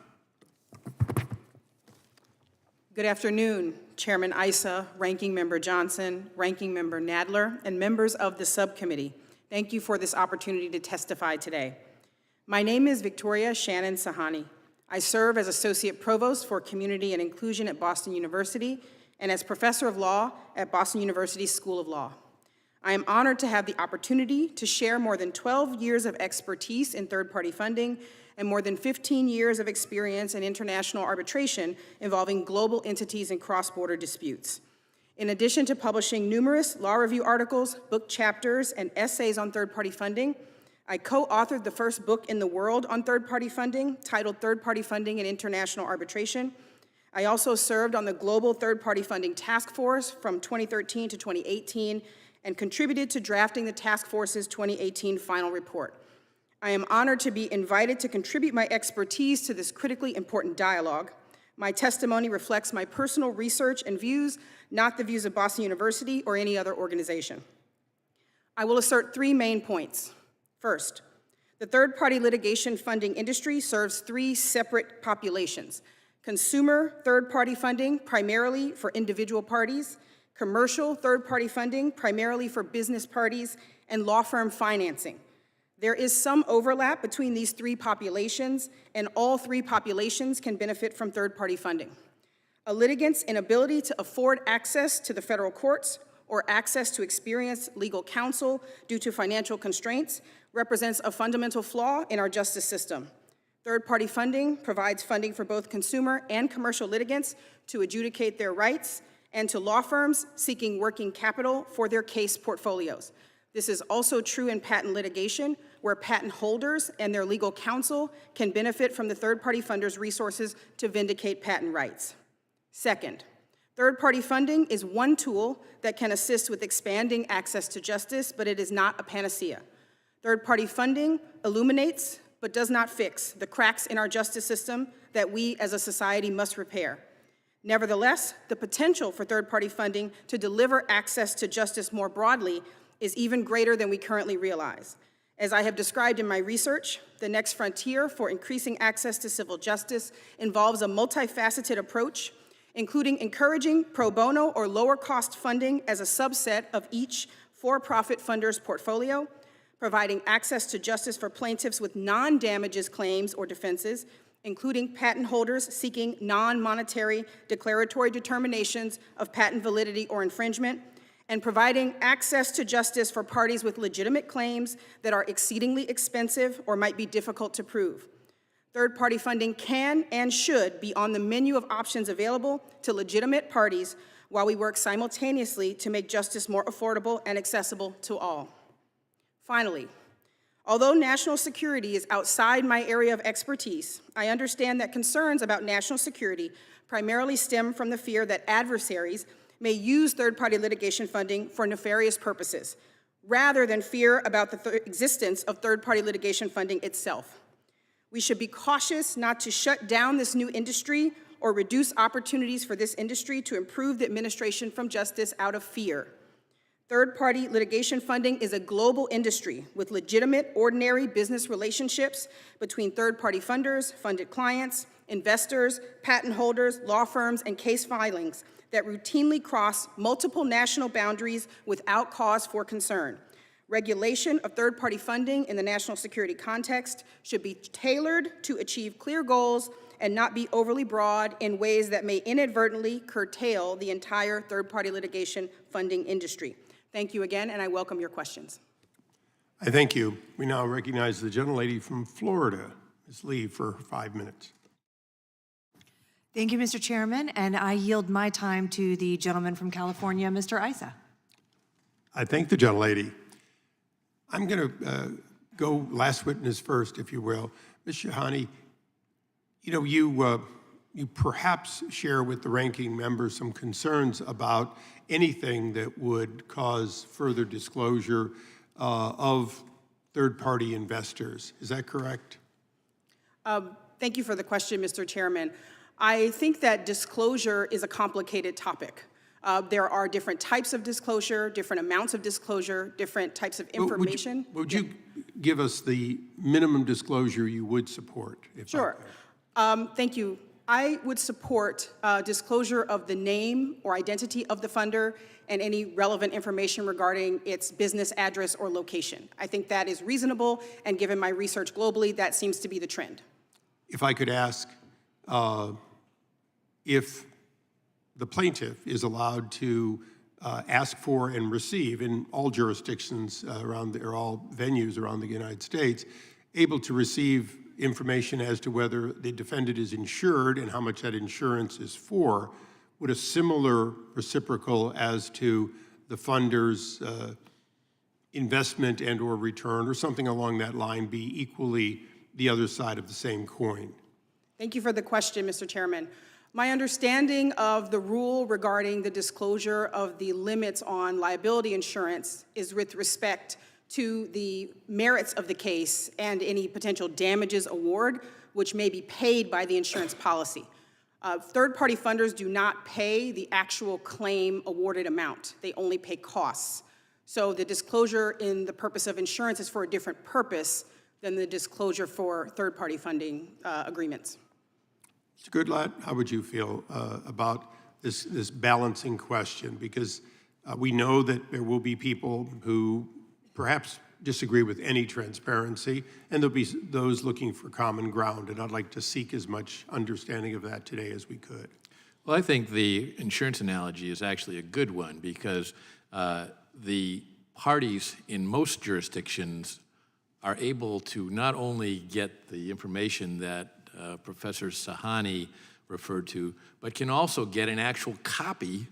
Good afternoon, Chairman Issa, Ranking Member Johnson, Ranking Member Nadler, and members of the subcommittee. Thank you for this opportunity to testify today. My name is Victoria Shannon Sahani. I serve as Associate Provost for Community and Inclusion at Boston University and as Professor of Law at Boston University's School of Law. I am honored to have the opportunity to share more than 12 years of expertise in third-party funding and more than 15 years of experience in international arbitration involving global entities and cross-border disputes. In addition to publishing numerous law review articles, book chapters, and essays on third-party funding, I co-authored the first book in the world on third-party funding, titled Third-Party Funding and International Arbitration. I also served on the Global Third-Party Funding Task Force from 2013 to 2018 and contributed to drafting the task force's 2018 final report. I am honored to be invited to contribute my expertise to this critically important dialogue. My testimony reflects my personal research and views, not the views of Boston University or any other organization. I will assert 3 main points. First, the third-party litigation funding industry serves 3 separate populations: consumer third-party funding, primarily for individual parties; commercial third-party funding, primarily for business parties; and law firm financing. There is some overlap between these 3 populations, and all 3 populations can benefit from third-party funding. A litigant's inability to afford access to the federal courts or access to experienced legal counsel due to financial constraints represents a fundamental flaw in our justice system. Third-party funding provides funding for both consumer and commercial litigants to adjudicate their rights and to law firms seeking working capital for their case portfolios. This is also true in patent litigation, where patent holders and their legal counsel can benefit from the third-party funders' resources to vindicate patent rights. Second, third-party funding is one tool that can assist with expanding access to justice, but it is not a panacea. Third-party funding illuminates, but does not fix, the cracks in our justice system that we as a society must repair. Nevertheless, the potential for third-party funding to deliver access to justice more broadly is even greater than we currently realize. As I have described in my research, the next frontier for increasing access to civil justice involves a multifaceted approach, including encouraging pro bono or lower-cost funding as a subset of each for-profit funder's portfolio, providing access to justice for plaintiffs with non-damages claims or defenses, including patent holders seeking non-monetary declaratory determinations of patent validity or infringement, and providing access to justice for parties with legitimate claims that are exceedingly expensive or might be difficult to prove. Third-party funding can and should be on the menu of options available to legitimate parties while we work simultaneously to make justice more affordable and accessible to all. Finally, although national security is outside my area of expertise, I understand that concerns about national security primarily stem from the fear that adversaries may use third-party litigation funding for nefarious purposes, rather than fear about the existence of third-party litigation funding itself. We should be cautious not to shut down this new industry or reduce opportunities for this industry to improve the administration from justice out of fear. Third-party litigation funding is a global industry with legitimate, ordinary business relationships between third-party funders, funded clients, investors, patent holders, law firms, and case filings that routinely cross multiple national boundaries without cause for concern. Regulation of third-party funding in the national security context should be tailored to achieve clear goals and not be overly broad in ways that may inadvertently curtail the entire third-party litigation funding industry. Thank you again, and I welcome your questions. I thank you. We now recognize the gentlelady from Florida, Ms. Lee, for 5 minutes. Thank you, Mr. Chairman, and I yield my time to the gentleman from California, Mr. Issa. I thank the gentlelady. I'm going to go last witness first, if you will. Ms. Sahani, you know, you perhaps share with the ranking member some concerns about anything that would cause further disclosure of third-party investors. Is that correct? Thank you for the question, Mr. Chairman. I think that disclosure is a complicated topic. There are different types of disclosure, different amounts of disclosure, different types of information. Would you give us the minimum disclosure you would support? Sure. Thank you. I would support disclosure of the name or identity of the funder and any relevant information regarding its business address or location. I think that is reasonable, and given my research globally, that seems to be the trend. If I could ask, if the plaintiff is allowed to ask for and receive in all jurisdictions or all venues around the United States, able to receive information as to whether the defendant is insured and how much that insurance is for. Would a similar reciprocal as to the funder's investment and or return or something along that line be equally the other side of the same coin? Thank you for the question, Mr. Chairman. My understanding of the rule regarding the disclosure of the limits on liability insurance is with respect to the merits of the case and any potential damages award, which may be paid by the insurance policy. Third-party funders do not pay the actual claim awarded amount. They only pay costs. So the disclosure in the purpose of insurance is for a different purpose than the disclosure for third-party funding agreements. Mr. Goodlatte, how would you feel about this balancing question? Because we know that there will be people who perhaps disagree with any transparency, and there'll be those looking for common ground, and I'd like to seek as much understanding of that today as we could. Well, I think the insurance analogy is actually a good one because the parties in most jurisdictions are able to not only get the information that Professor Sahani referred to, but can also get an actual copy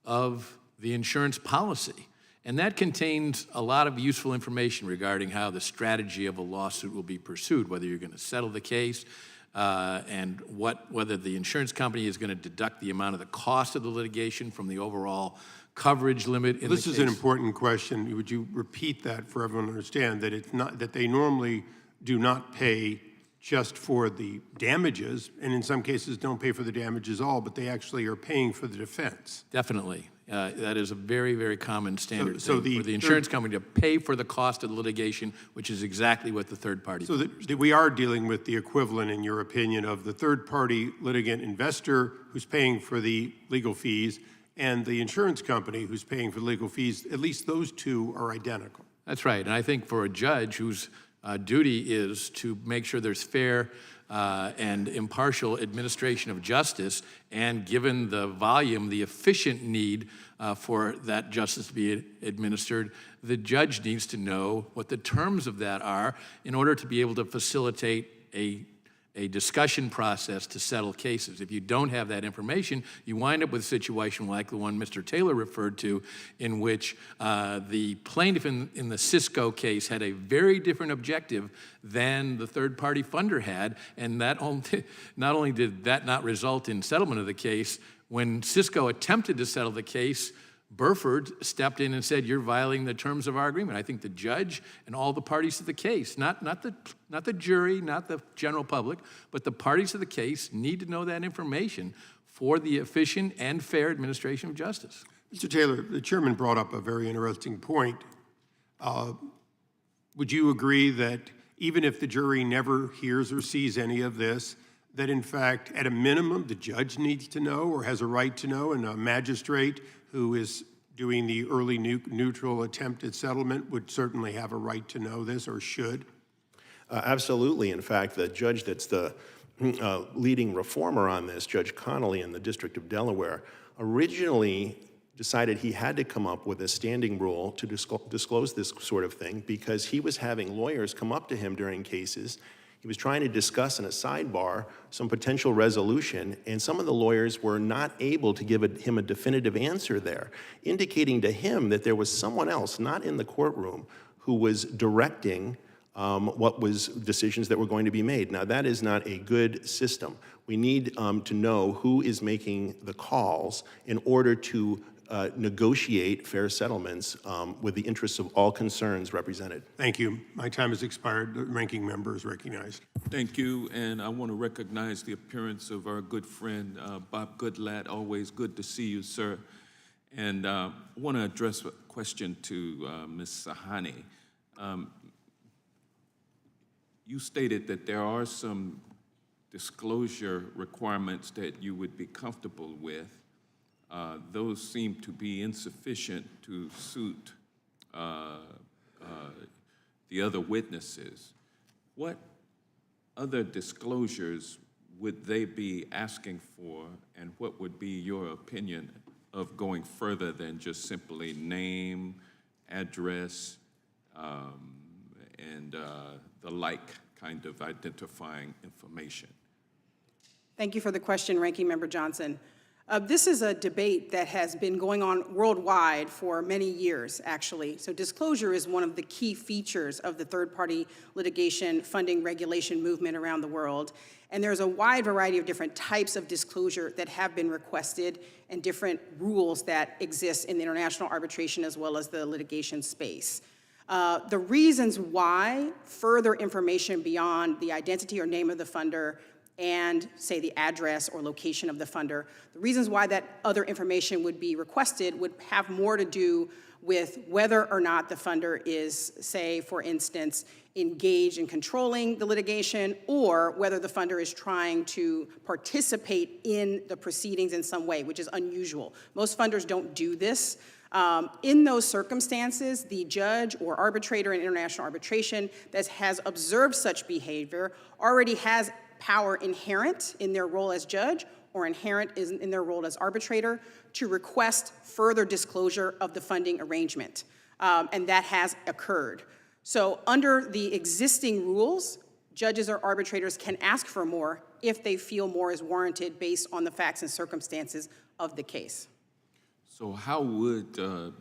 of the insurance policy. And that contains a lot of useful information regarding how the strategy of a lawsuit will be pursued, whether you're going to settle the case, and whether the insurance company is going to deduct the amount of the cost of the litigation from the overall coverage limit in the case. This is an important question. Would you repeat that for everyone to understand that it's not that they normally do not pay just for the damages, and in some cases don't pay for the damages all, but they actually are paying for the defense? Definitely. That is a very, very common standard So thing for the insurance company to pay for the cost of the litigation, which is exactly what the third party So that we are dealing with the equivalent, in your opinion, of the third-party litigant investor who's paying for the legal fees and the insurance company who's paying for the legal fees. At least those two are identical. That's right. And I think for a judge whose duty is to make sure there's fair and impartial administration of justice, and given the volume, the efficient need for that justice to be administered, the judge needs to know what the terms of that are in order to be able to facilitate a discussion process to settle cases. If you don't have that information, you wind up with a situation like the one Mr. Taylor referred to, in which the plaintiff in the Cisco case had a very different objective than the third-party funder had, and that not only did that not result in settlement of the case, when Cisco attempted to settle the case, Burford stepped in and said, "You're violating the terms of our agreement." I think the judge and all the parties to the case, not the jury, not the general public, but the parties to the case need to know that information for the efficient and fair administration of justice. Mr. Taylor, the chairman brought up a very interesting point. Would you agree that even if the jury never hears or sees any of this, that in fact, at a minimum, the judge needs to know or has a right to know, and a magistrate who is doing the early neutral attempt at settlement would certainly have a right to know this, or should? Absolutely. In fact, the judge that's the leading reformer on this, Judge Connolly in the District of Delaware, originally decided he had to come up with a standing rule to disclose this sort of thing because he was having lawyers come up to him during cases. He was trying to discuss in a sidebar some potential resolution, and some of the lawyers were not able to give him a definitive answer there, indicating to him that there was someone else, not in the courtroom, who was directing what was decisions that were going to be made. Now, that is not a good system. We need to know who is making the calls in order to negotiate fair settlements with the interests of all concerns represented. Thank you. My time has expired. The ranking member is recognized. Thank you, and I want to recognize the appearance of our good friend, Bob Goodlatte. Always good to see you, sir. And I want to address a question to Ms. Sahani. You stated that there are some disclosure requirements that you would be comfortable with. Those seem to be insufficient to suit the other witnesses. What other disclosures would they be asking for, and what would be your opinion of going further than just simply name, address, and the like kind of identifying information? Thank you for the question, Ranking Member Johnson. This is a debate that has been going on worldwide for many years, actually. So disclosure is one of the key features of the third-party litigation funding regulation movement around the world. And there's a wide variety of different types of disclosure that have been requested and different rules that exist in the international arbitration as well as the litigation space. The reasons why further information beyond the identity or name of the funder and, say, the address or location of the funder, the reasons why that other information would be requested would have more to do with whether or not the funder is, say, for instance, engaged in controlling the litigation, or whether the funder is trying to participate in the proceedings in some way, which is unusual. Most funders don't do this. In those circumstances, the judge or arbitrator in international arbitration that has observed such behavior already has power inherent in their role as judge or inherent in their role as arbitrator to request further disclosure of the funding arrangement, and that has occurred. So under the existing rules, judges or arbitrators can ask for more if they feel more is warranted based on the facts and circumstances of the case. So how would a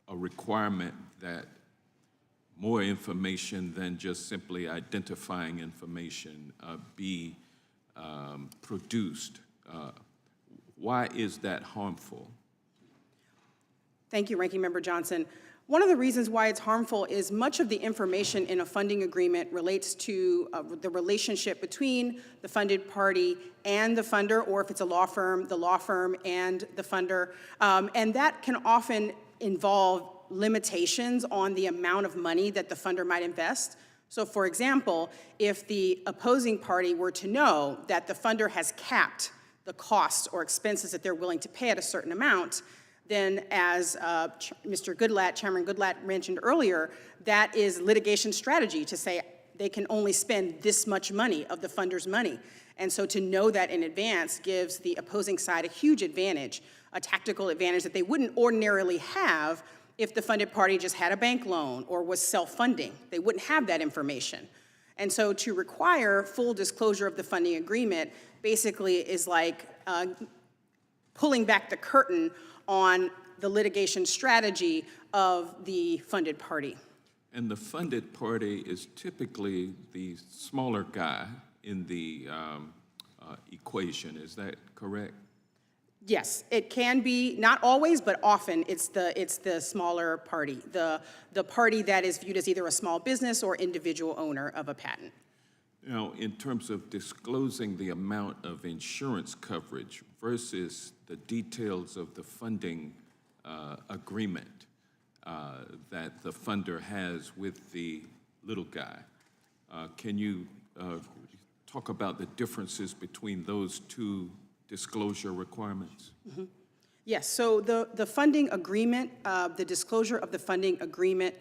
requirement that more information than just simply identifying information be produced? Why is that harmful? Thank you, Ranking Member Johnson. One of the reasons why it's harmful is much of the information in a funding agreement relates to the relationship between the funded party and the funder, or if it's a law firm, the law firm and the funder. And that can often involve limitations on the amount of money that the funder might invest. So for example, if the opposing party were to know that the funder has capped the costs or expenses that they're willing to pay at a certain amount, then as Mr. Goodlatte, Chairman Goodlatte mentioned earlier, that is litigation strategy to say they can only spend this much money of the funder's money. And so to know that in advance gives the opposing side a huge advantage, a tactical advantage that they wouldn't ordinarily have if the funded party just had a bank loan or was self-funding. They wouldn't have that information. And so to require full disclosure of the funding agreement basically is like pulling back the curtain on the litigation strategy of the funded party. And the funded party is typically the smaller guy in the equation, is that correct? Yes, it can be, not always, but often it's the smaller party, the party that is viewed as either a small business or individual owner of a patent. Now, in terms of disclosing the amount of insurance coverage versus the details of the funding agreement that the funder has with the little guy, can you talk about the differences between those two disclosure requirements? Mm-hmm. Yes, so the funding agreement, the disclosure of the funding agreement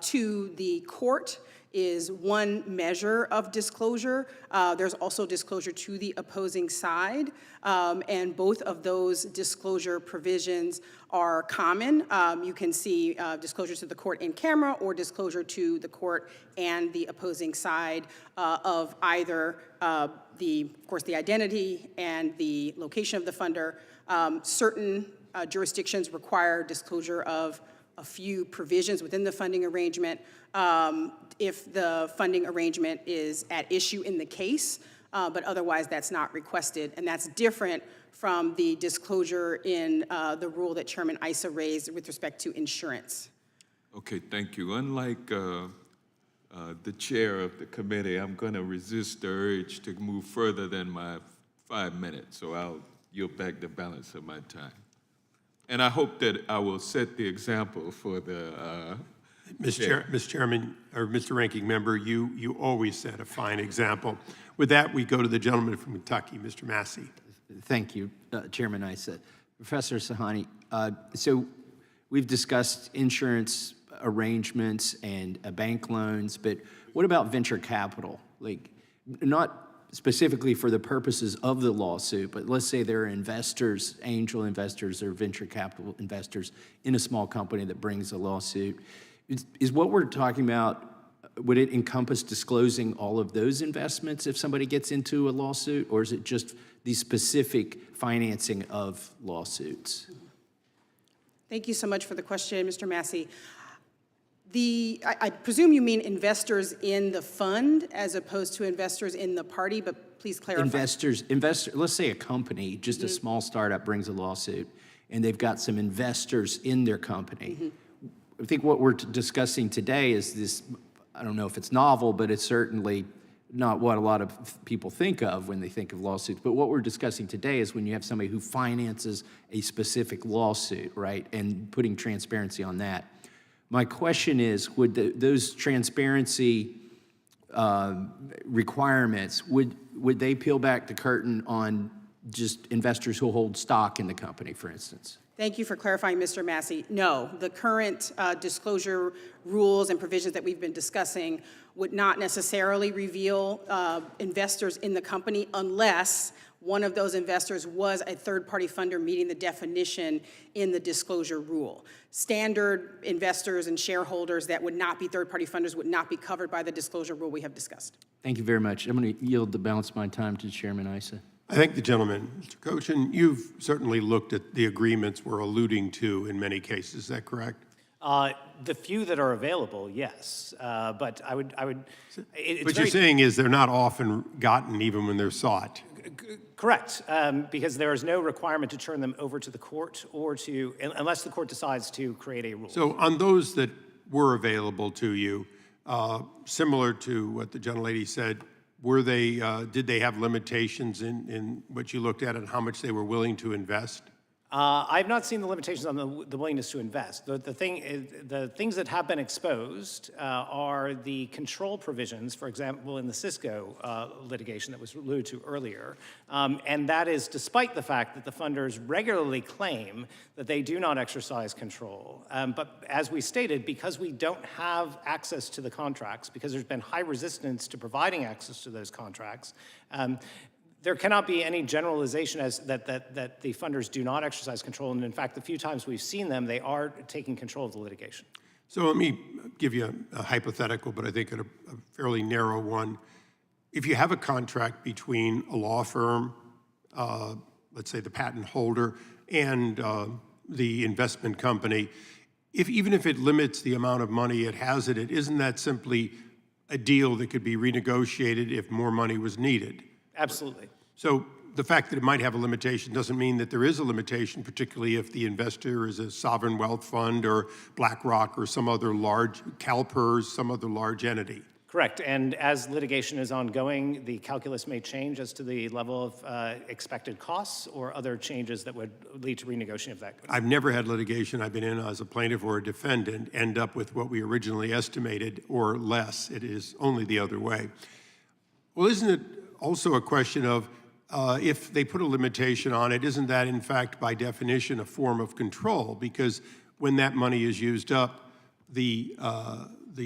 to the court is one measure of disclosure. There's also disclosure to the opposing side, and both of those disclosure provisions are common. You can see disclosure to the court in camera or disclosure to the court and the opposing side of either of course, the identity and the location of the funder. Certain jurisdictions require disclosure of a few provisions within the funding arrangement if the funding arrangement is at issue in the case, but otherwise that's not requested. And that's different from the disclosure in the rule that Chairman Issa raised with respect to insurance. Okay, thank you. Unlike the chair of the committee, I'm going to resist the urge to move further than my 5 minutes, so I'll yield back the balance of my time. And I hope that I will set the example for the Mr. Chairman, or Mr. Ranking Member, you always set a fine example. With that, we go to the gentleman from Kentucky, Mr. Massey. Thank you, Chairman Issa. Professor Sahani, so we've discussed insurance arrangements and bank loans, but what about venture capital? Like, not specifically for the purposes of the lawsuit, but let's say there are investors, angel investors or venture capital investors in a small company that brings a lawsuit. Is what we're talking about, would it encompass disclosing all of those investments if somebody gets into a lawsuit, or is it just the specific financing of lawsuits? Thank you so much for the question, Mr. Massey. I presume you mean investors in the fund as opposed to investors in the party, but please clarify. Investors, let's say a company, just a small startup brings a lawsuit, and they've got some investors in their company. I think what we're discussing today is this, I don't know if it's novel, but it's certainly not what a lot of people think of when they think of lawsuits. But what we're discussing today is when you have somebody who finances a specific lawsuit, right, and putting transparency on that. My question is, would those transparency requirements, would they peel back the curtain on just investors who hold stock in the company, for instance? Thank you for clarifying, Mr. Massey. No, the current disclosure rules and provisions that we've been discussing would not necessarily reveal investors in the company unless one of those investors was a third-party funder meeting the definition in the disclosure rule. Standard investors and shareholders that would not be third-party funders would not be covered by the disclosure rule we have discussed. Thank you very much. I'm going to yield the balance of my time to Chairman Issa. I thank the gentleman. Mr. Koshen, you've certainly looked at the agreements we're alluding to in many cases. Is that correct? The few that are available, yes. But I would. What you're saying is they're not often gotten even when they're sought. Correct, because there is no requirement to turn them over to the court or to, unless the court decides to create a rule. So on those that were available to you, similar to what the gentlelady said, were they, did they have limitations in what you looked at and how much they were willing to invest? I've not seen the limitations on the willingness to invest. The things that have been exposed are the control provisions, for example, in the Cisco litigation that was alluded to earlier. And that is despite the fact that the funders regularly claim that they do not exercise control. But as we stated, because we don't have access to the contracts, because there's been high resistance to providing access to those contracts, there cannot be any generalization as that the funders do not exercise control, and in fact, the few times we've seen them, they are taking control of the litigation. So let me give you a hypothetical, but I think a fairly narrow one. If you have a contract between a law firm, let's say the patent holder, and the investment company, even if it limits the amount of money it has in it, isn't that simply a deal that could be renegotiated if more money was needed? Absolutely. So the fact that it might have a limitation doesn't mean that there is a limitation, particularly if the investor is a sovereign wealth fund or BlackRock or some other large, CalPERS, some other large entity. Correct, and as litigation is ongoing, the calculus may change as to the level of expected costs or other changes that would lead to renegotiation of that. I've never had litigation I've been in as a plaintiff or a defendant end up with what we originally estimated or less. It is only the other way. Well, isn't it also a question of if they put a limitation on it, isn't that in fact by definition a form of control? Because when that money is used up, the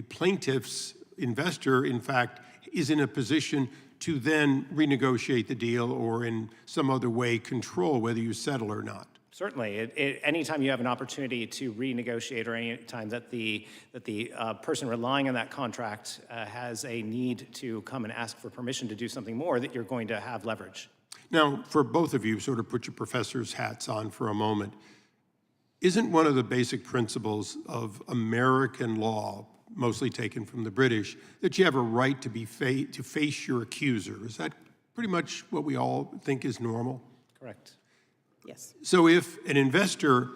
plaintiff's investor, in fact, is in a position to then renegotiate the deal or in some other way control whether you settle or not. Certainly, anytime you have an opportunity to renegotiate or any time that the person relying on that contract has a need to come and ask for permission to do something more, that you're going to have leverage. Now, for both of you, sort of put your professor's hats on for a moment, isn't one of the basic principles of American law, mostly taken from the British, that you have a right to to face your accuser? Is that pretty much what we all think is normal? Correct. Yes. So if an investor,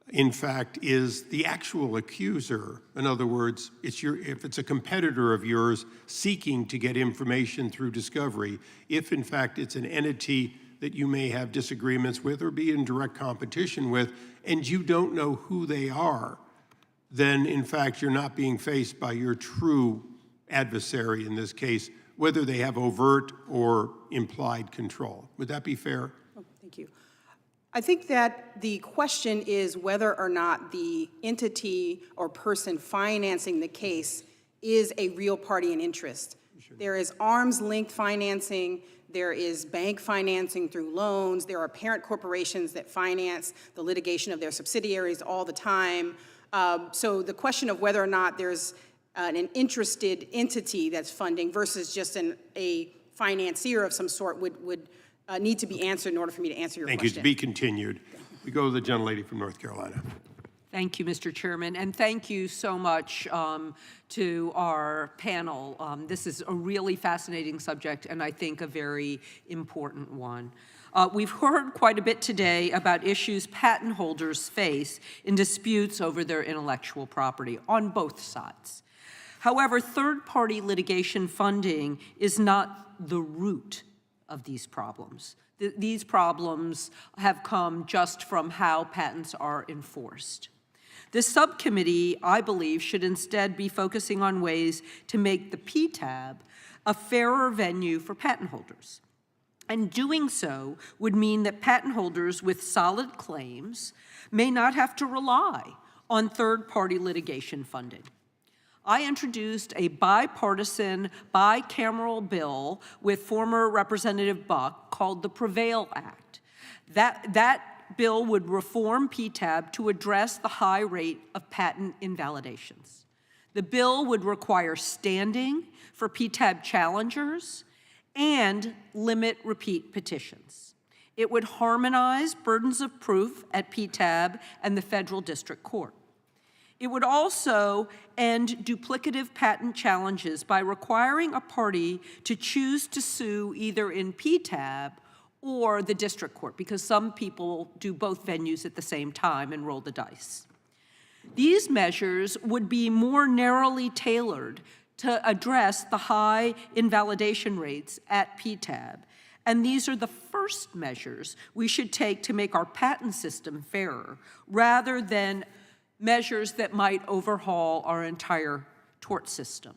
in fact, is the actual accuser, in other words, if it's a competitor of yours seeking to get information through discovery, if in fact it's an entity that you may have disagreements with or be in direct competition with, and you don't know who they are, then in fact you're not being faced by your true adversary in this case, whether they have overt or implied control. Would that be fair? Oh, thank you. I think that the question is whether or not the entity or person financing the case is a real party in interest. There is arm's length financing, there is bank financing through loans, there are parent corporations that finance the litigation of their subsidiaries all the time. So the question of whether or not there's an interested entity that's funding versus just a financier of some sort would need to be answered in order for me to answer your Thank question. you. To be continued. We go to the gentlelady from North Carolina. Thank you, Mr. Chairman, and thank you so much to our panel. This is a really fascinating subject, and I think a very important one. We've heard quite a bit today about issues patent holders face in disputes over their intellectual property on both sides. However, third-party litigation funding is not the root of these problems. These problems have come just from how patents are enforced. This subcommittee, I believe, should instead be focusing on ways to make the PTAB a fairer venue for patent holders. And doing so would mean that patent holders with solid claims may not have to rely on third-party litigation funding. I introduced a bipartisan, bicameral bill with former Representative Buck called the Prevail Act. That bill would reform PTAB to address the high rate of patent invalidations. The bill would require standing for PTAB challengers and limit repeat petitions. It would harmonize burdens of proof at PTAB and the federal district court. It would also end duplicative patent challenges by requiring a party to choose to sue either in PTAB or the district court, because some people do both venues at the same time and roll the dice. These measures would be more narrowly tailored to address the high invalidation rates at PTAB, and these are the first measures we should take to make our patent system fairer, rather than measures that might overhaul our entire tort system.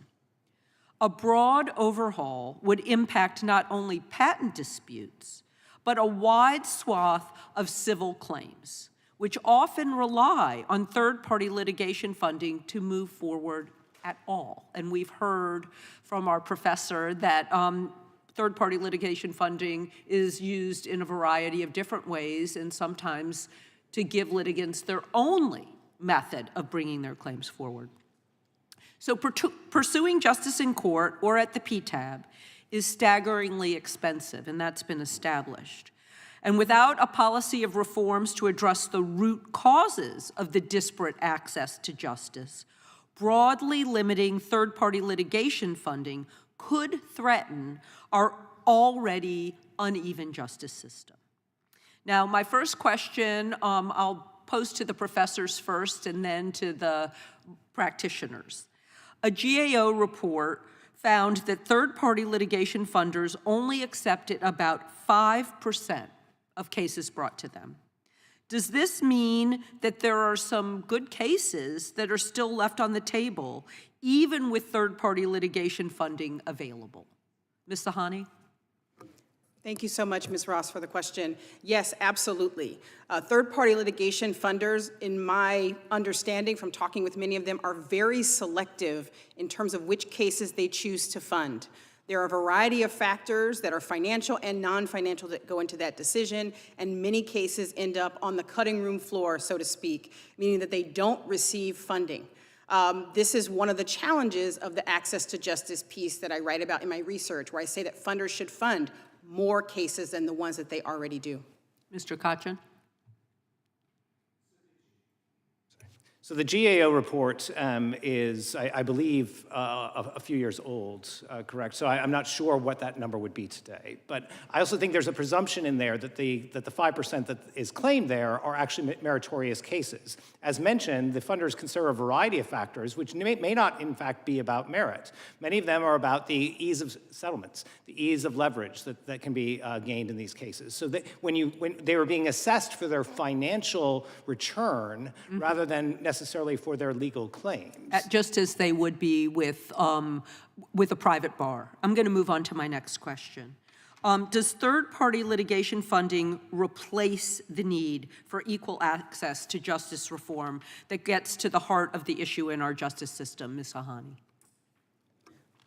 A broad overhaul would impact not only patent disputes, but a wide swath of civil claims, which often rely on third-party litigation funding to move forward at all. And we've heard from our professor that third-party litigation funding is used in a variety of different ways, and sometimes to give litigants their only method of bringing their claims forward. So pursuing justice in court or at the PTAB is staggeringly expensive, and that's been established. And without a policy of reforms to address the root causes of the disparate access to justice, broadly limiting third-party litigation funding could threaten our already uneven justice system. Now, my first question, I'll pose to the professors first and then to the practitioners. A GAO report found that third-party litigation funders only accepted about 5% of cases brought to them. Does this mean that there are some good cases that are still left on the table, even with third-party litigation funding available? Ms. Sahani? Thank you so much, Ms. Ross, for the question. Yes, absolutely. Third-party litigation funders, in my understanding from talking with many of them, are very selective in terms of which cases they choose to fund. There are a variety of factors that are financial and non-financial that go into that decision, and many cases end up on the cutting room floor, so to speak, meaning that they don't receive funding. This is one of the challenges of the access to justice piece that I write about in my research, where I say that funders should fund more cases than the ones that they already do. Mr. Koshen? So the GAO report is, I believe, a few years old, correct? So I'm not sure what that number would be today. But I also think there's a presumption in there that the 5% that is claimed there are actually meritorious cases. As mentioned, the funders consider a variety of factors, which may not, in fact, be about merit. Many of them are about the ease of settlements, the ease of leverage that can be gained in these cases. So that when they were being assessed for their financial return, rather than necessarily for their legal claims. Just as they would be with a private bar. I'm going to move on to my next question. Does third-party litigation funding replace the need for equal access to justice reform that gets to the heart of the issue in our justice system? Ms. Sahani.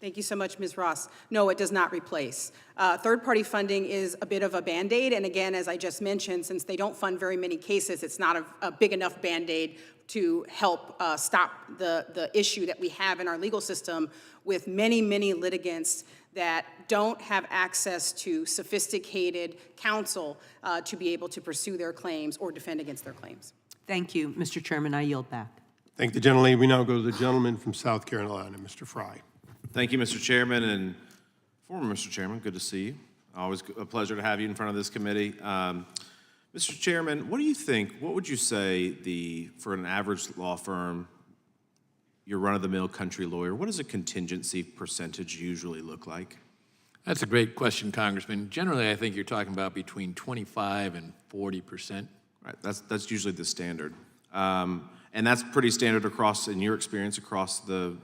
Thank you so much, Ms. Ross. No, it does not replace. Third-party funding is a bit of a Band-Aid, and again, as I just mentioned, since they don't fund very many cases, it's not a big enough Band-Aid to help stop the issue that we have in our legal system with many, many litigants that don't have access to sophisticated counsel to be able to pursue their claims or defend against their claims. Thank you, Mr. Chairman. I yield back. Thank the gentleman. We now go to the gentleman from South Carolina, Mr. Fry. Thank you, Mr. Chairman, and former Mr. Chairman, good to see you. Always a pleasure to have you in front of this committee. Mr. Chairman, what do you think, what would you say for an average law firm, your run-of-the-mill country lawyer, what does a contingency percentage usually look like? That's a great question, Congressman. Generally, I think you're talking about between 25 and 40%. Right, that's usually the standard. And that's pretty standard across, in your experience, across the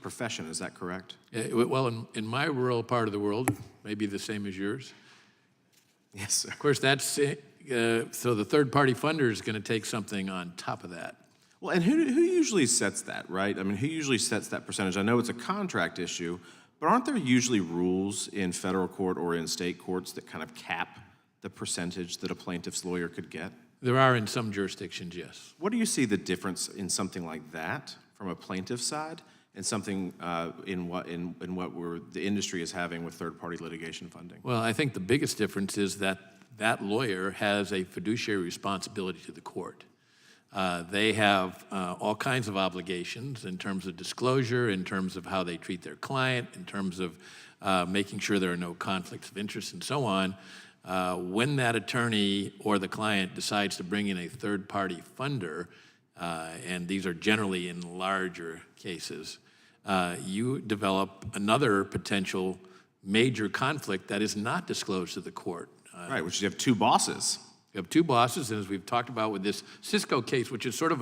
profession, is that correct? Well, in my rural part of the world, maybe the same as yours. Yes, sir. Of course, that's, so the third-party funder is going to take something on top of that. Well, and who usually sets that, right? I mean, who usually sets that percentage? I know it's a contract issue, but aren't there usually rules in federal court or in state courts that kind of cap the percentage that a plaintiff's lawyer could get? There are in some jurisdictions, yes. What do you see the difference in something like that from a plaintiff's side and something in what the industry is having with third-party litigation funding? Well, I think the biggest difference is that that lawyer has a fiduciary responsibility to the court. They have all kinds of obligations in terms of disclosure, in terms of how they treat their client, in terms of making sure there are no conflicts of interest and so on. When that attorney or the client decides to bring in a third-party funder, and these are generally in larger cases, you develop another potential major conflict that is not disclosed to the court. Right, which you have two bosses. You have two bosses, and as we've talked about with this Cisco case, which is sort of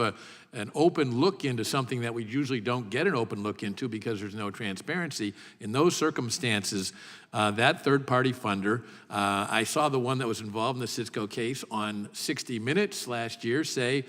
an open look into something that we usually don't get an open look into because there's no transparency. In those circumstances, that third-party funder, I saw the one that was involved in the Cisco case on 60 Minutes last year say,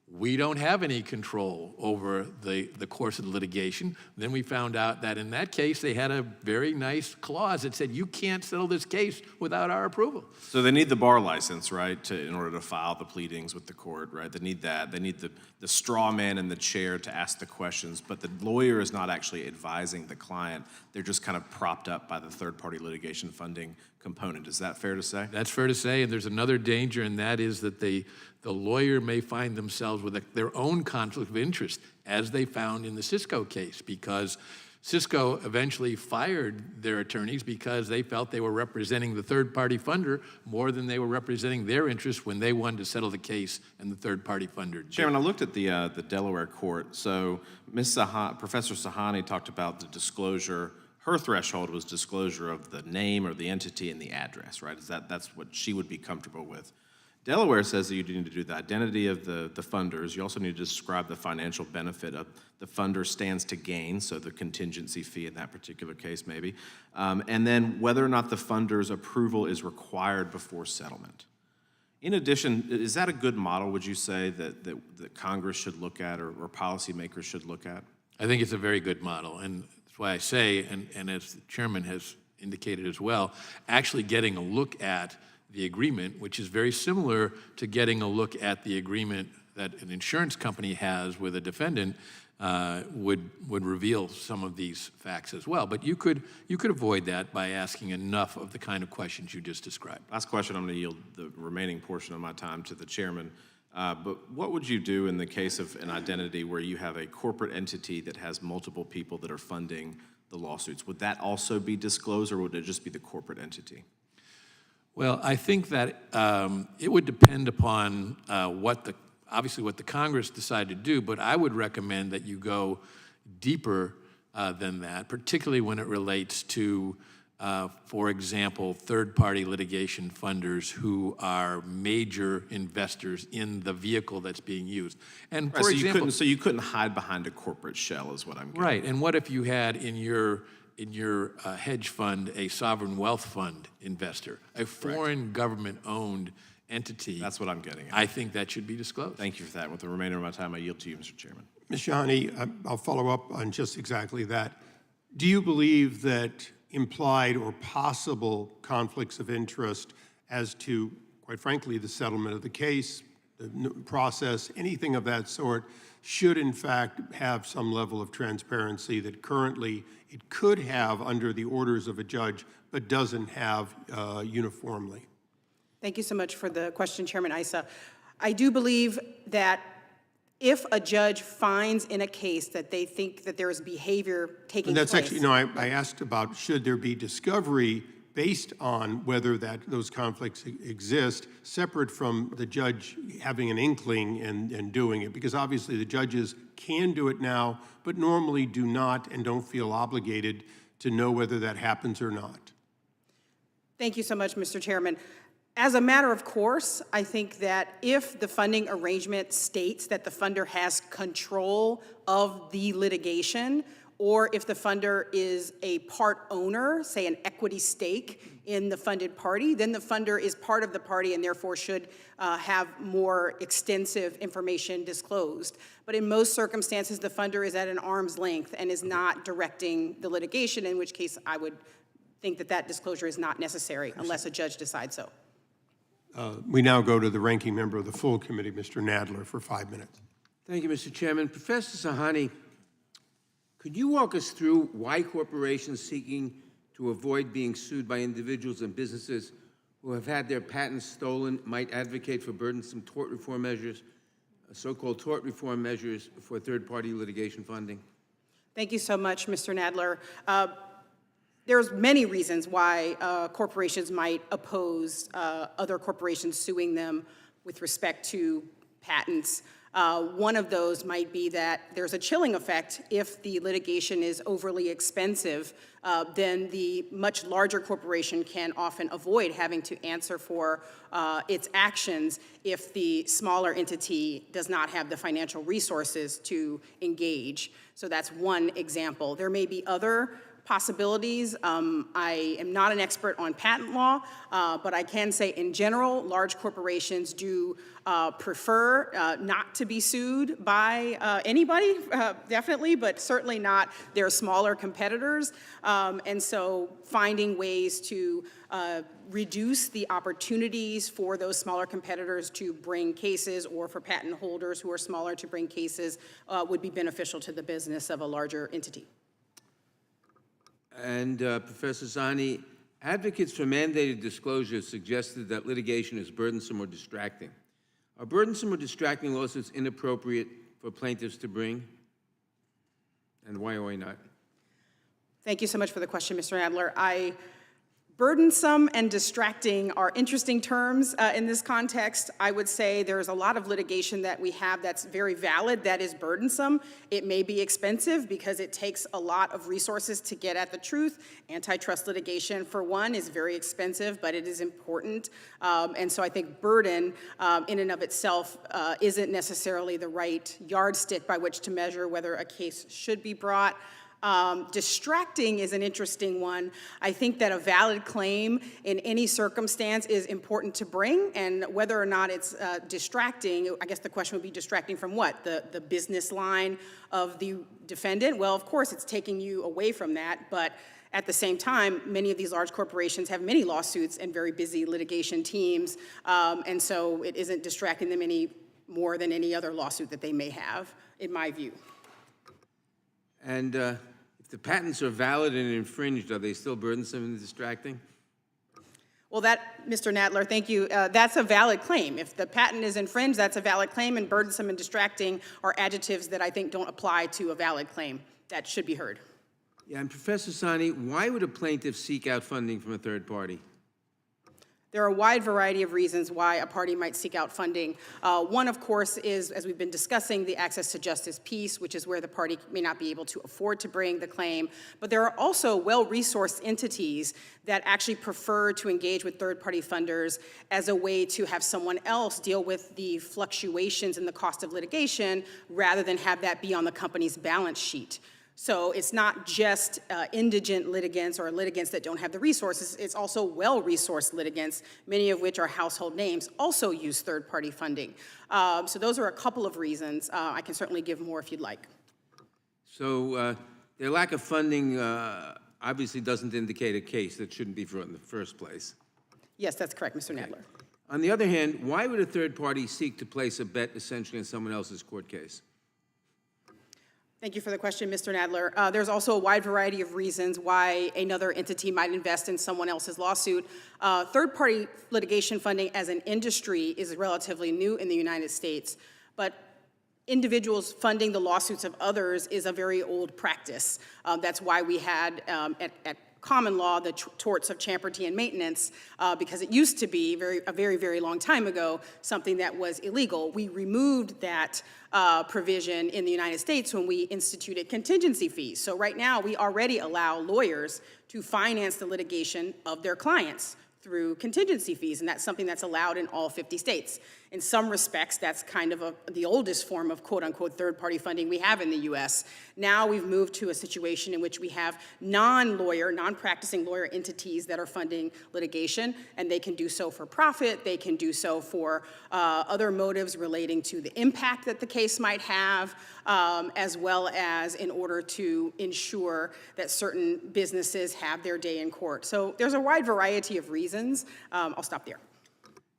we don't have any control over the course of the litigation. Then we found out that in that case, they had a very nice clause that said, you can't settle this case without our approval. So they need the bar license, right, in order to file the pleadings with the court, right? They need that. They need the straw man in the chair to ask the questions, but the lawyer is not actually advising the client. They're just kind of propped up by the third-party litigation funding component. Is that fair to say? That's fair to say, and there's another danger, and that is that the lawyer may find themselves with their own conflict of interest, as they found in the Cisco case, because Cisco eventually fired their attorneys because they felt they were representing the third-party funder more than they were representing their interests when they wanted to settle the case and the third-party funder did. Chairman, I looked at the Delaware court. So Professor Sahani talked about the disclosure. Her threshold was disclosure of the name or the entity and the address, right? That's what she would be comfortable with. Delaware says that you need to do the identity of the funders. You also need to describe the financial benefit of the funder stands to gain, so the contingency fee in that particular case maybe, and then whether or not the funder's approval is required before settlement. In addition, is that a good model, would you say, that Congress should look at or policymakers should look at? I think it's a very good model, and that's why I say, and as the chairman has indicated as well, actually getting a look at the agreement, which is very similar to getting a look at the agreement that an insurance company has with a defendant, would reveal some of these facts as well. But you could avoid that by asking enough of the kind of questions you just described. Last question, I'm going to yield the remaining portion of my time to the chairman. But what would you do in the case of an identity where you have a corporate entity that has multiple people that are funding the lawsuits? Would that also be disclosed, or would it just be the corporate entity? Well, I think that it would depend upon obviously what the Congress decide to do, but I would recommend that you go deeper than that, particularly when it relates to, for example, third-party litigation funders who are major investors in the vehicle that's being used. And Right, for example, so you couldn't hide behind a corporate shell, is what I'm getting. right. And what if you had in your hedge fund a sovereign wealth fund investor, a foreign government-owned entity? That's what I'm getting at. I think that should be disclosed. Thank you for that. With the remainder of my time, I yield to you, Mr. Chairman. Ms. Sahani, I'll follow up on just exactly that. Do you believe that implied or possible conflicts of interest as to, quite frankly, the settlement of the case, the process, anything of that sort, should in fact have some level of transparency that currently it could have under the orders of a judge, but doesn't have uniformly? Thank you so much for the question, Chairman Issa. I do believe that if a judge finds in a case that they think that there is behavior taking And that's place. actually, I asked about should there be discovery based on whether those conflicts exist, separate from the judge having an inkling and doing it, because obviously the judges can do it now, but normally do not and don't feel obligated to know whether that happens or not. Thank you so much, Mr. Chairman. As a matter of course, I think that if the funding arrangement states that the funder has control of the litigation, or if the funder is a part owner, say an equity stake in the funded party, then the funder is part of the party and therefore should have more extensive information disclosed. But in most circumstances, the funder is at an arm's length and is not directing the litigation, in which case I would think that that disclosure is not necessary unless a judge decides so. We now go to the ranking member of the full committee, Mr. Nadler, for 5 minutes. Thank you, Mr. Chairman. Professor Sahani, could you walk us through why corporations seeking to avoid being sued by individuals and businesses who have had their patents stolen might advocate for burdensome tort reform measures, so-called tort reform measures for third-party litigation funding? Thank you so much, Mr. Nadler. There's many reasons why corporations might oppose other corporations suing them with respect to patents. One of those might be that there's a chilling effect. If the litigation is overly expensive, then the much larger corporation can often avoid having to answer for its actions if the smaller entity does not have the financial resources to engage. So that's one example. There may be other possibilities. I am not an expert on patent law, but I can say in general, large corporations do prefer not to be sued by anybody, definitely, but certainly not their smaller competitors. And so finding ways to reduce the opportunities for those smaller competitors to bring cases, or for patent holders who are smaller to bring cases, would be beneficial to the business of a larger entity. And Professor Sahani, advocates for mandated disclosure suggested that litigation is burdensome or distracting. Are burdensome or distracting lawsuits inappropriate for plaintiffs to bring? And why or why not? Thank you so much for the question, Mr. Nadler. Burdensome and distracting are interesting terms in this context. I would say there's a lot of litigation that we have that's very valid that is burdensome. It may be expensive because it takes a lot of resources to get at the truth. Antitrust litigation, for one, is very expensive, but it is important. And so I think burden in and of itself isn't necessarily the right yardstick by which to measure whether a case should be brought. Distracting is an interesting one. I think that a valid claim in any circumstance is important to bring, and whether or not it's distracting, I guess the question would be distracting from what? The business line of the defendant? Well, of course, it's taking you away from that, but at the same time, many of these large corporations have many lawsuits and very busy litigation teams, and so it isn't distracting them any more than any other lawsuit that they may have, in my view. And if the patents are valid and infringed, are they still burdensome and distracting? Well, Mr. Nadler, thank you. That's a valid claim. If the patent is infringed, that's a valid claim, and burdensome and distracting are adjectives that I think don't apply to a valid claim. That should be heard. Yeah, and Professor Sahani, why would a plaintiff seek out funding from a third party? There are a wide variety of reasons why a party might seek out funding. One, of course, is, as we've been discussing, the access to justice piece, which is where the party may not be able to afford to bring the claim. But there are also well-resourced entities that actually prefer to engage with third-party funders as a way to have someone else deal with the fluctuations in the cost of litigation rather than have that be on the company's balance sheet. So it's not just indigent litigants or litigants that don't have the resources, it's also well-resourced litigants, many of which are household names, also use third-party funding. So those are a couple of reasons. I can certainly give more if you'd like. So Their lack of funding obviously doesn't indicate a case that shouldn't be brought in the first place. Yes, that's correct, Mr. Nadler. On the other hand, why would a third party seek to place a bet essentially in someone else's court case? Thank you for the question, Mr. Nadler. There's also a wide variety of reasons why another entity might invest in someone else's lawsuit. Third-party litigation funding as an industry is relatively new in the United States, but individuals funding the lawsuits of others is a very old practice. That's why we had at common law the torts of champerty and maintenance, because it used to be a very, very long time ago something that was illegal. We removed that provision in the United States when we instituted contingency fees. So right now we already allow lawyers to finance the litigation of their clients through contingency fees, and that's something that's allowed in all 50 states. In some respects, that's kind of the oldest form of quote-unquote third-party funding we have in the U.S. Now we've moved to a situation in which we have non-lawyer, non-practicing lawyer entities that are funding litigation, and they can do so for profit, they can do so for other motives relating to the impact that the case might have, as well as in order to ensure that certain businesses have their day in court. So there's a wide variety of reasons. I'll stop there.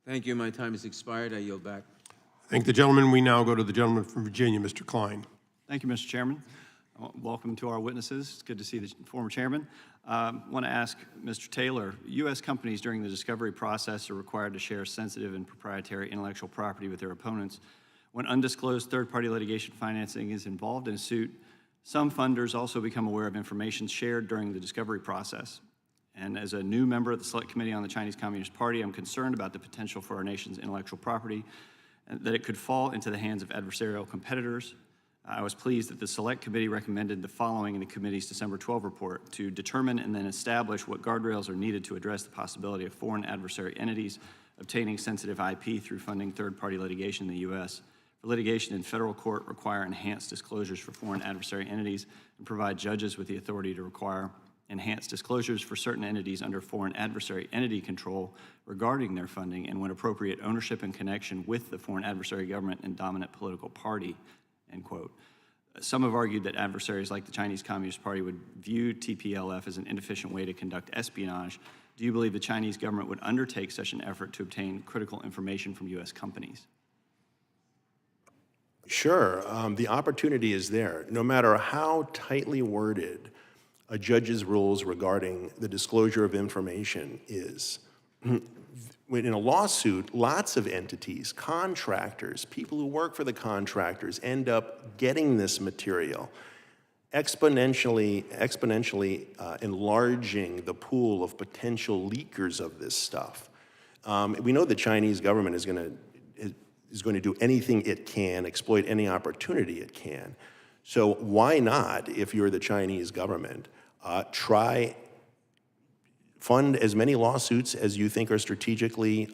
Thank you. My time has expired. I yield back. Thank the gentleman. We now go to the gentleman from Virginia, Mr. Klein. Thank you, Mr. Chairman. Welcome to our witnesses. It's good to see the former chairman. I want to ask Mr. Taylor, U.S. companies during the discovery process are required to share sensitive and proprietary intellectual property with their opponents. When undisclosed third-party litigation financing is involved in a suit, some funders also become aware of information shared during the discovery process. And as a new member of the Select Committee on the Chinese Communist Party, I'm concerned about the potential for our nation's intellectual property, and that it could fall into the hands of adversarial competitors. I was pleased that the Select Committee recommended the following in the committee's December 12 report: to determine and then establish what guardrails are needed to address the possibility of foreign adversary entities obtaining sensitive IP through funding third-party litigation in the U.S. For litigation in federal court, require enhanced disclosures for foreign adversary entities and provide judges with the authority to require enhanced disclosures for certain entities under foreign adversary entity control regarding their funding and when appropriate ownership and connection with the foreign adversary government and dominant political party, end quote. Some have argued that adversaries like the Chinese Communist Party would view TPLF as an inefficient way to conduct espionage. Do you believe the Chinese government would undertake such an effort to obtain critical information from U.S. companies? Sure, the opportunity is there. No matter how tightly worded a judge's rules regarding the disclosure of information is. In a lawsuit, lots of entities, contractors, people who work for the contractors end up getting this material, exponentially enlarging the pool of potential leakers of this stuff. We know the Chinese government is going to do anything it can, exploit any opportunity it can. So why not, if you're the Chinese government, fund as many lawsuits as you think are strategically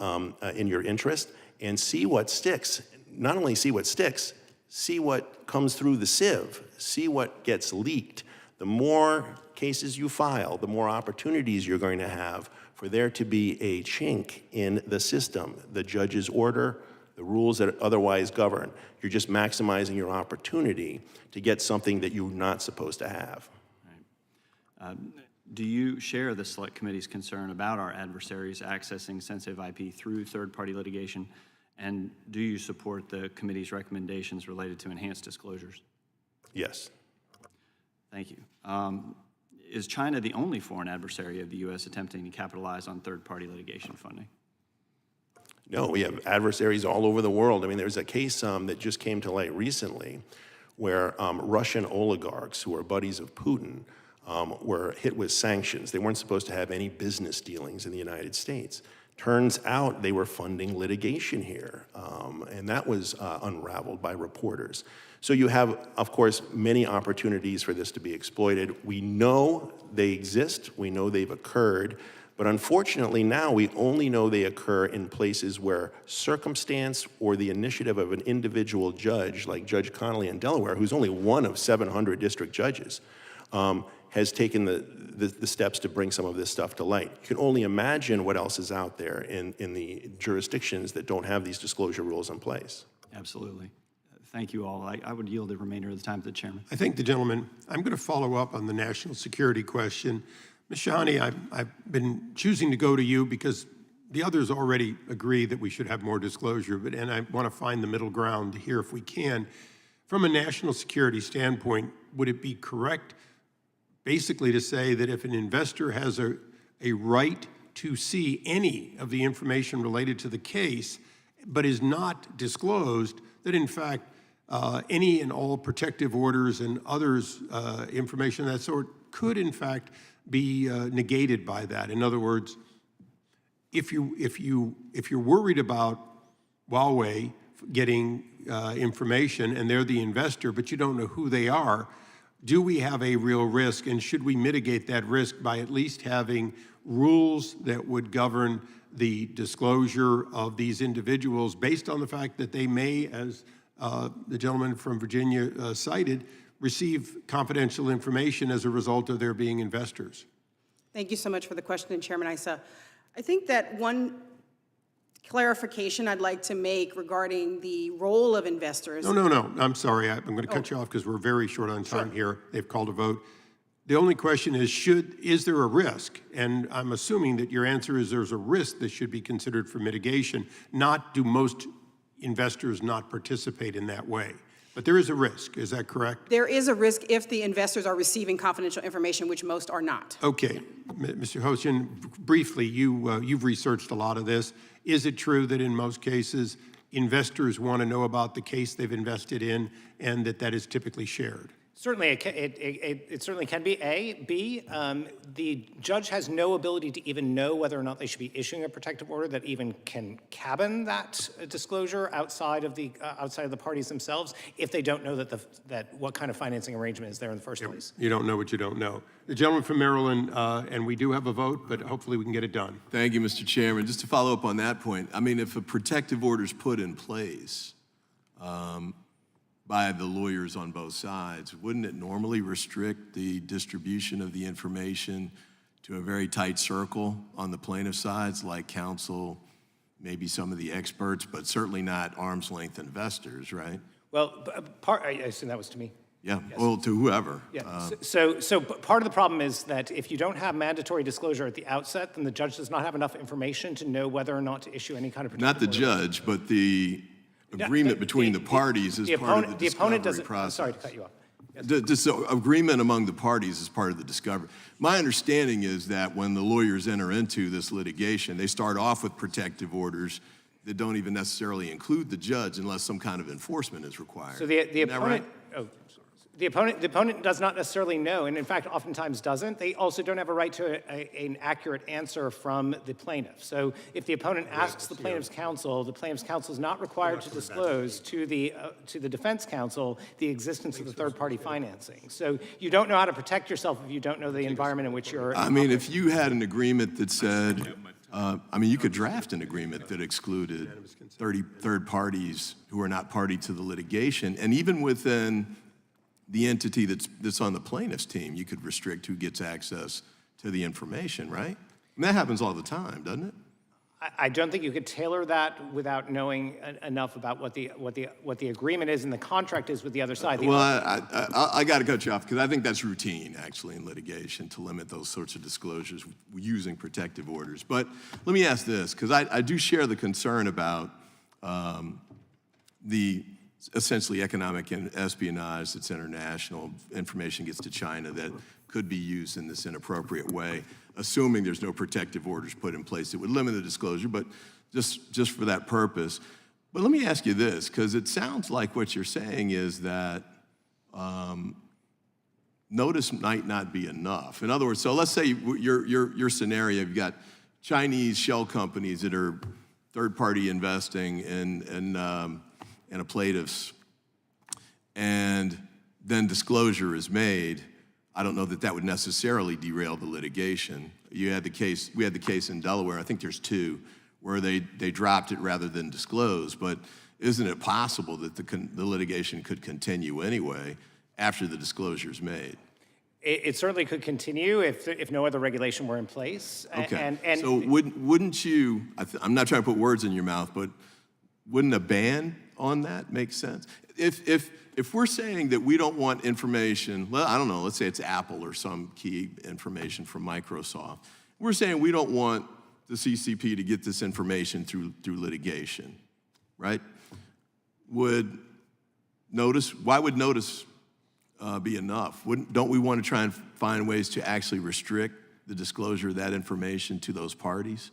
in your interest and see what sticks. Not only see what sticks, see what comes through the sieve, see what gets leaked. The more cases you file, the more opportunities you're going to have for there to be a chink in the system, the judge's order, the rules that otherwise govern. You're just maximizing your opportunity to get something that you're not supposed to have. Do you share the Select Committee's concern about our adversaries accessing sensitive IP through third-party litigation, and do you support the committee's recommendations related to enhanced disclosures? Yes. Thank you. Is China the only foreign adversary of the U.S. attempting to capitalize on third-party litigation funding? No, we have adversaries all over the world. I mean, there's a case that just came to light recently where Russian oligarchs who are buddies of Putin were hit with sanctions. They weren't supposed to have any business dealings in the United States. Turns out they were funding litigation here, and that was unraveled by reporters. So you have, of course, many opportunities for this to be exploited. We know they exist, we know they've occurred, but unfortunately now we only know they occur in places where circumstance or the initiative of an individual judge, like Judge Connolly in Delaware, who's only one of 700 district judges, has taken the steps to bring some of this stuff to light. You can only imagine what else is out there in the jurisdictions that don't have these disclosure rules in place. Absolutely. thank you all. I would yield the remainder of the time to the chairman. I thank the gentleman. I'm going to follow up on the national security question. Ms. Sahani, I've been choosing to go to you because the others already agree that we should have more disclosure, and I want to find the middle ground here if we can. From a national security standpoint, would it be correct basically to say that if an investor has a right to see any of the information related to the case, but is not disclosed, that in fact any and all protective orders and others, information of that sort, could in fact be negated by that? In other words, if you're worried about Huawei getting information and they're the investor, but you don't know who they are, do we have a real risk, and should we mitigate that risk by at least having rules that would govern the disclosure of these individuals based on the fact that they may, as the gentleman from Virginia cited, receive confidential information as a result of their being investors? Thank you so much for the question, Chairman Issa. I think that one clarification I'd like to make regarding the role of investors. No, I'm sorry. I'm going to cut you off because we're very short on time here. They've called a vote. The only question is there a risk? And I'm assuming that your answer is there's a risk that should be considered for mitigation, not do most investors not participate in that way. But there is a risk, is that correct? There is a risk if the investors are receiving confidential information, which most are not. Okay. Mr. Koshen, briefly, you've researched a lot of this. Is it true that in most cases, investors want to know about the case they've invested in and that is typically shared? Certainly, it certainly can be. B, the judge has no ability to even know whether or not they should be issuing a protective order that even can cabin that disclosure outside of the parties themselves if they don't know that what kind of financing arrangement is there in the first place. You don't know what you don't know. The gentleman from Maryland, and we do have a vote, but hopefully we can get it done. Thank you, Mr. Chairman. Just to follow up on that point, I mean, if a protective order is put in place by the lawyers on both sides, wouldn't it normally restrict the distribution of the information to a very tight circle on the plaintiff sides, like counsel, maybe some of the experts, but certainly not arm's length investors, right? Well, I assume that was to me. Yeah, yes. Well, to whoever. Yeah. So part of the problem is that if you don't have mandatory disclosure at the outset, then the judge does not have enough information to know whether or not to issue any kind of protective Not the order. judge, but the agreement between the parties is part of the discovery process. I'm sorry to cut you off. This agreement among the parties is part of the discovery. My understanding is that when the lawyers enter into this litigation, they start off with protective orders that don't even necessarily include the judge unless some kind of enforcement is required. So the Isn't that opponent, right? the opponent does not necessarily know, and in fact, oftentimes doesn't. They also don't have a right to an accurate answer from the plaintiff. So if the opponent asks the plaintiff's counsel is not required to disclose to the defense counsel the existence of the third-party financing. So you don't know how to protect yourself if you don't know the environment in which you're. I mean, if you had an agreement that said, you could draft an agreement that excluded third parties who are not party to the litigation, and even within the entity that's on the plaintiff's team, you could restrict who gets access to the information, right? And that happens all the time, doesn't it? I don't think you could tailor that without knowing enough about what the agreement is and the contract is with the other side. Well, I got to cut you off because I think that's routine, actually, in litigation to limit those sorts of disclosures using protective orders. But let me ask this, because I do share the concern about the essentially economic espionage that's international. Information gets to China that could be used in this inappropriate way, assuming there's no protective orders put in place that would limit the disclosure, but just for that purpose. But let me ask you this, because it sounds like what you're saying is that notice might not be enough. In other words, so let's say your scenario, you've got Chinese shell companies that are third-party investing in a plaintiff's, and then disclosure is made. I don't know that would necessarily derail the litigation. We had the case in Delaware, I think there's two, where they dropped it rather than disclose, but isn't it possible that the litigation could continue anyway after the disclosure is made? It certainly could continue if no other regulation were in place. Okay, so wouldn't you, I'm not trying to put words in your mouth, but wouldn't a ban on that make sense? If we're saying that we don't want information, well, I don't know, let's say it's Apple or some key information from Microsoft. We're saying we don't want the CCP to get this information through litigation, right? Why would notice be enough? Don't we want to try and find ways to actually restrict the disclosure of that information to those parties?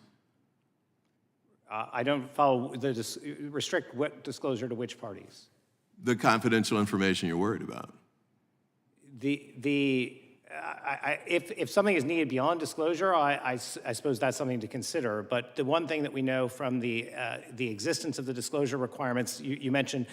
I don't follow restrict what disclosure to which parties? The confidential information you're worried about. If something is needed beyond disclosure, I suppose that's something to consider. But the one thing that we know from the existence of the disclosure requirements, you mentioned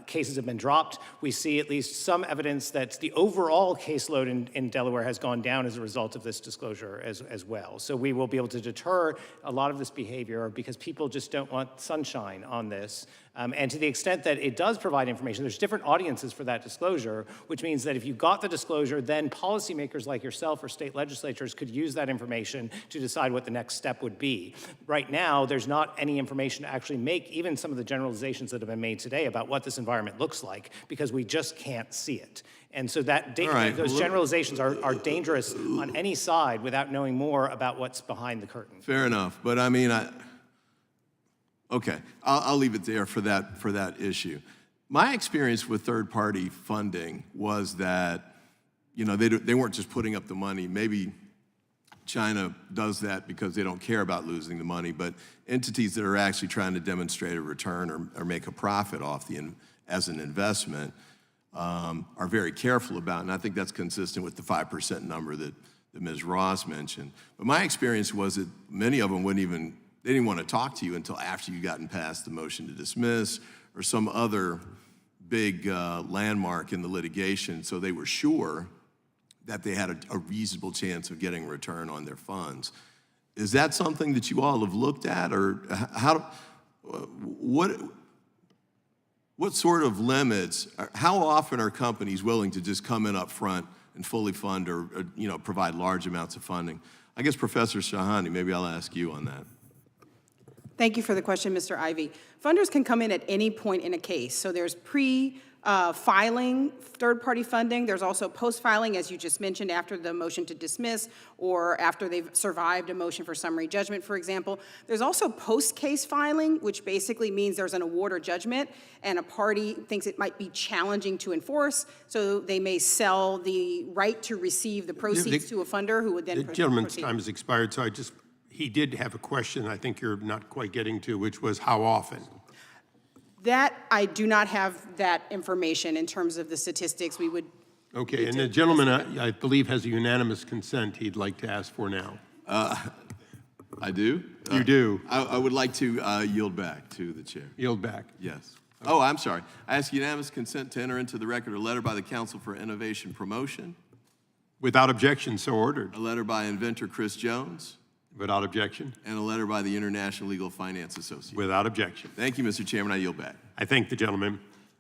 cases have been dropped. We see at least some evidence that the overall caseload in Delaware has gone down as a result of this disclosure as well. So we will be able to deter a lot of this behavior because people just don't want sunshine on this. And to the extent that it does provide information, there's different audiences for that disclosure, which means that if you got the disclosure, then policymakers like yourself or state legislatures could use that information to decide what the next step would be. Right now, there's not any information to actually make even some of the generalizations that have been made today about what this environment looks like, because we just can't see it. And so that those generalizations are dangerous on any side without knowing more about what's behind the curtain. Fair enough, but I mean, okay, I'll leave it there for that issue. My experience with third-party funding was that, you know, they weren't just putting up the money. Maybe China does that because they don't care about losing the money, but entities that are actually trying to demonstrate a return or make a profit off as an investment are very careful about, and I think that's consistent with the 5% number that Ms. Ross mentioned. But my experience was that many of them they didn't want to talk to you until after you'd gotten past the motion to dismiss or some other big landmark in the litigation, so they were sure that they had a reasonable chance of getting a return on their funds. Is that something that you all have looked at, or what sort of limits, how often are companies willing to just come in up front and fully fund or provide large amounts of funding? I guess Professor Sahani, maybe I'll ask you on that. Thank you for the question, Mr. Ivey. Funders can come in at any point in a case. So there's pre-filing third-party funding. There's also post-filing, as you just mentioned, after the motion to dismiss or after they've survived a motion for summary judgment, for example. There's also post-case filing, which basically means there's an award or judgment and a party thinks it might be challenging to enforce, so they may sell the right to receive the proceeds to a funder who would then proceed. The gentleman's time has expired, so he did have a question I think you're not quite getting to, which was how often? That, I do not have that information in terms of the statistics. We would. Okay, and the gentleman, I believe, has a unanimous consent he'd like to ask for now. I do? You do. I would like to yield back to the chair. Yield back. Yes. Oh, I'm sorry. I ask unanimous consent to enter into the record a letter by the Council for Innovation Promotion. Without objection, so ordered. A letter by inventor Chris Jones. Without objection. And a letter by the International Legal Finance Association. Without objection. Thank you, Mr. Chairman. I yield back. I thank the gentleman.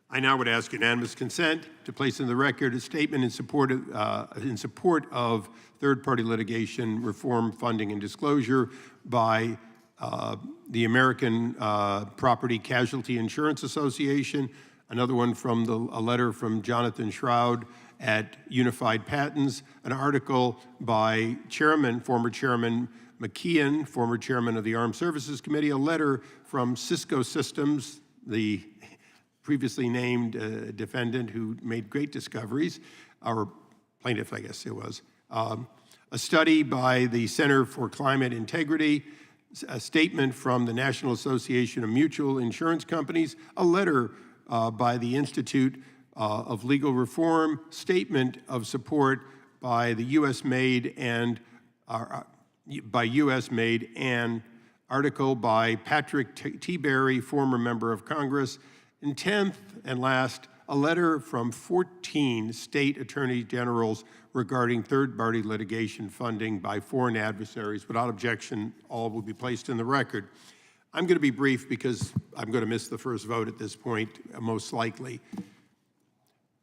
I now would ask unanimous consent to place in the record a statement in support of third-party litigation reform, funding, and disclosure by the American Property Casualty Insurance Association, another one from a letter from Jonathan Shroud at Unified Patents, an article by former Chairman McKeon, former chairman of the Armed Services Committee, a letter from Cisco Systems, the previously named defendant who made great discoveries, or plaintiff, I guess it was, a study by the Center for Climate Integrity, a statement from the National Association of Mutual Insurance Companies, a letter by the Institute of Legal Reform, statement of support by the U.S.-made and article by Patrick T. Berry, former member of Congress, and 10th and last, a letter from 14 state attorney generals regarding third-party litigation funding by foreign adversaries. Without objection, all will be placed in the record. I'm going to be brief because I'm going to miss the first vote at this point, most likely.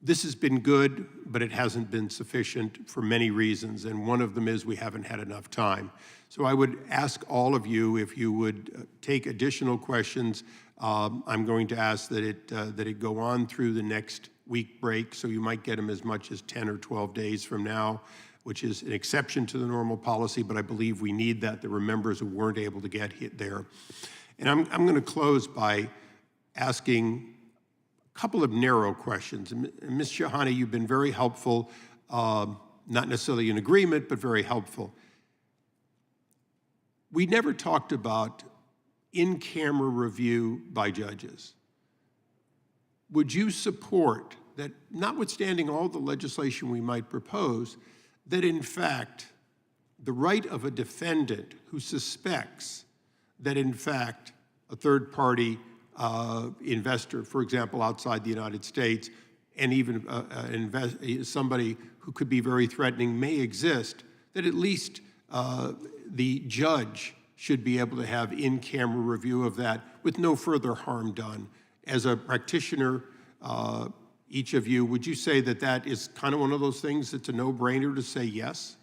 This has been good, but it hasn't been sufficient for many reasons, and one of them is we haven't had enough time. So I would ask all of you if you would take additional questions. I'm going to ask that it go on through the next week break, so you might get them as much as 10 or 12 days from now, which is an exception to the normal policy, but I believe we need that. There were members who weren't able to get hit there. And I'm going to close by asking a couple of narrow questions. And Ms. Sahani, you've been very helpful, not necessarily in agreement, but very helpful. We never talked about in-camera review by judges. Would you support that, notwithstanding all the legislation we might propose, that in fact, the right of a defendant who suspects that in fact a third-party investor, for example, outside the United States, and even somebody who could be very threatening may exist, that at least the judge should be able to have in-camera review of that with no further harm done. As a practitioner, each of you, would you say that that is kind of one of those things that's a no-brainer to say yes?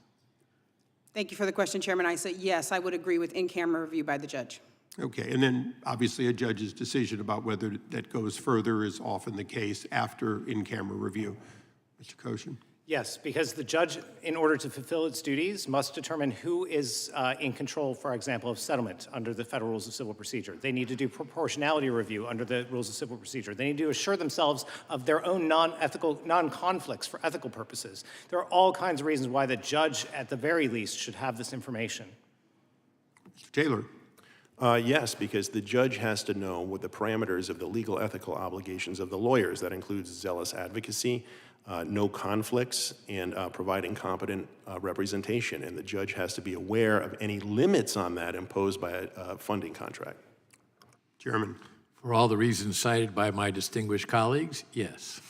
Thank you for the question, Chairman Issa. Yes, I would agree with in-camera review by the judge. Okay, and then obviously a judge's decision about whether that goes further is often the case after in-camera review. Mr. Koshen? Yes, because the judge, in order to fulfill its duties, must determine who is in control, for example, of settlement under the Federal Rules of Civil Procedure. They need to do proportionality review under the Rules of Civil Procedure. They need to assure themselves of their own non-conflicts for ethical purposes. There are all kinds of reasons why the judge, at the very least, should have this information. Mr. Taylor? Yes, because the judge has to know what the parameters of the legal ethical obligations of the lawyers. That includes zealous advocacy, no conflicts, and providing competent representation. And the judge has to be aware of any limits on that imposed by a funding contract. Chairman? For all the reasons cited by my distinguished colleagues, yes.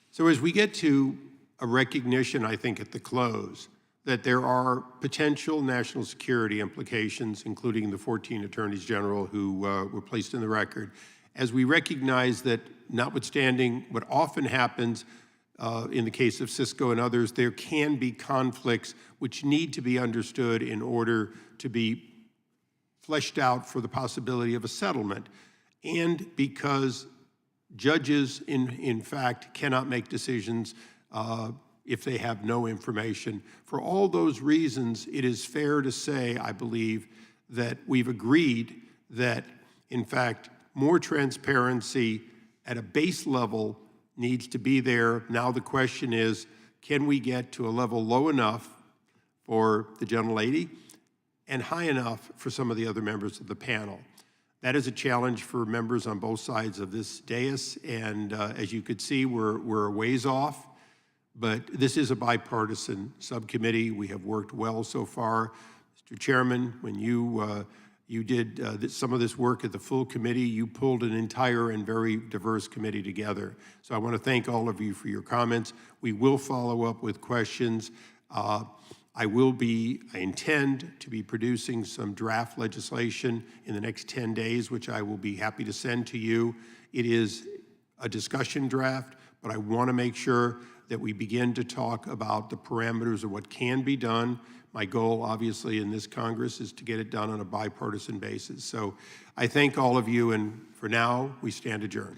So as we get to a recognition, I think, at the close, that there are potential national security implications, including the 14 attorneys general who were placed in the record, as we recognize that, notwithstanding what often happens in the case of Cisco and others, there can be conflicts which need to be understood in order to be fleshed out for the possibility of a settlement, and because judges, in fact, cannot make decisions if they have no information. For all those reasons, it is fair to say, I believe, that we've agreed that, in fact, more transparency at a base level needs to be there. Now the question is, can we get to a level low enough for the gentlelady and high enough for some of the other members of the panel? That is a challenge for members on both sides of this dais, and as you could see, we're a ways off. But this is a bipartisan subcommittee. We have worked well so far. Mr. Chairman, when you did some of this work at the full committee, you pulled an entire and very diverse committee together. So I want to thank all of you for your comments. We will follow up with questions. I intend to be producing some draft legislation in the next 10 days, which I will be happy to send to you. It is a discussion draft, but I want to make sure that we begin to talk about the parameters of what can be done. My goal, obviously, in this Congress is to get it done on a bipartisan basis. So I thank all of you, and for now, we stand adjourned.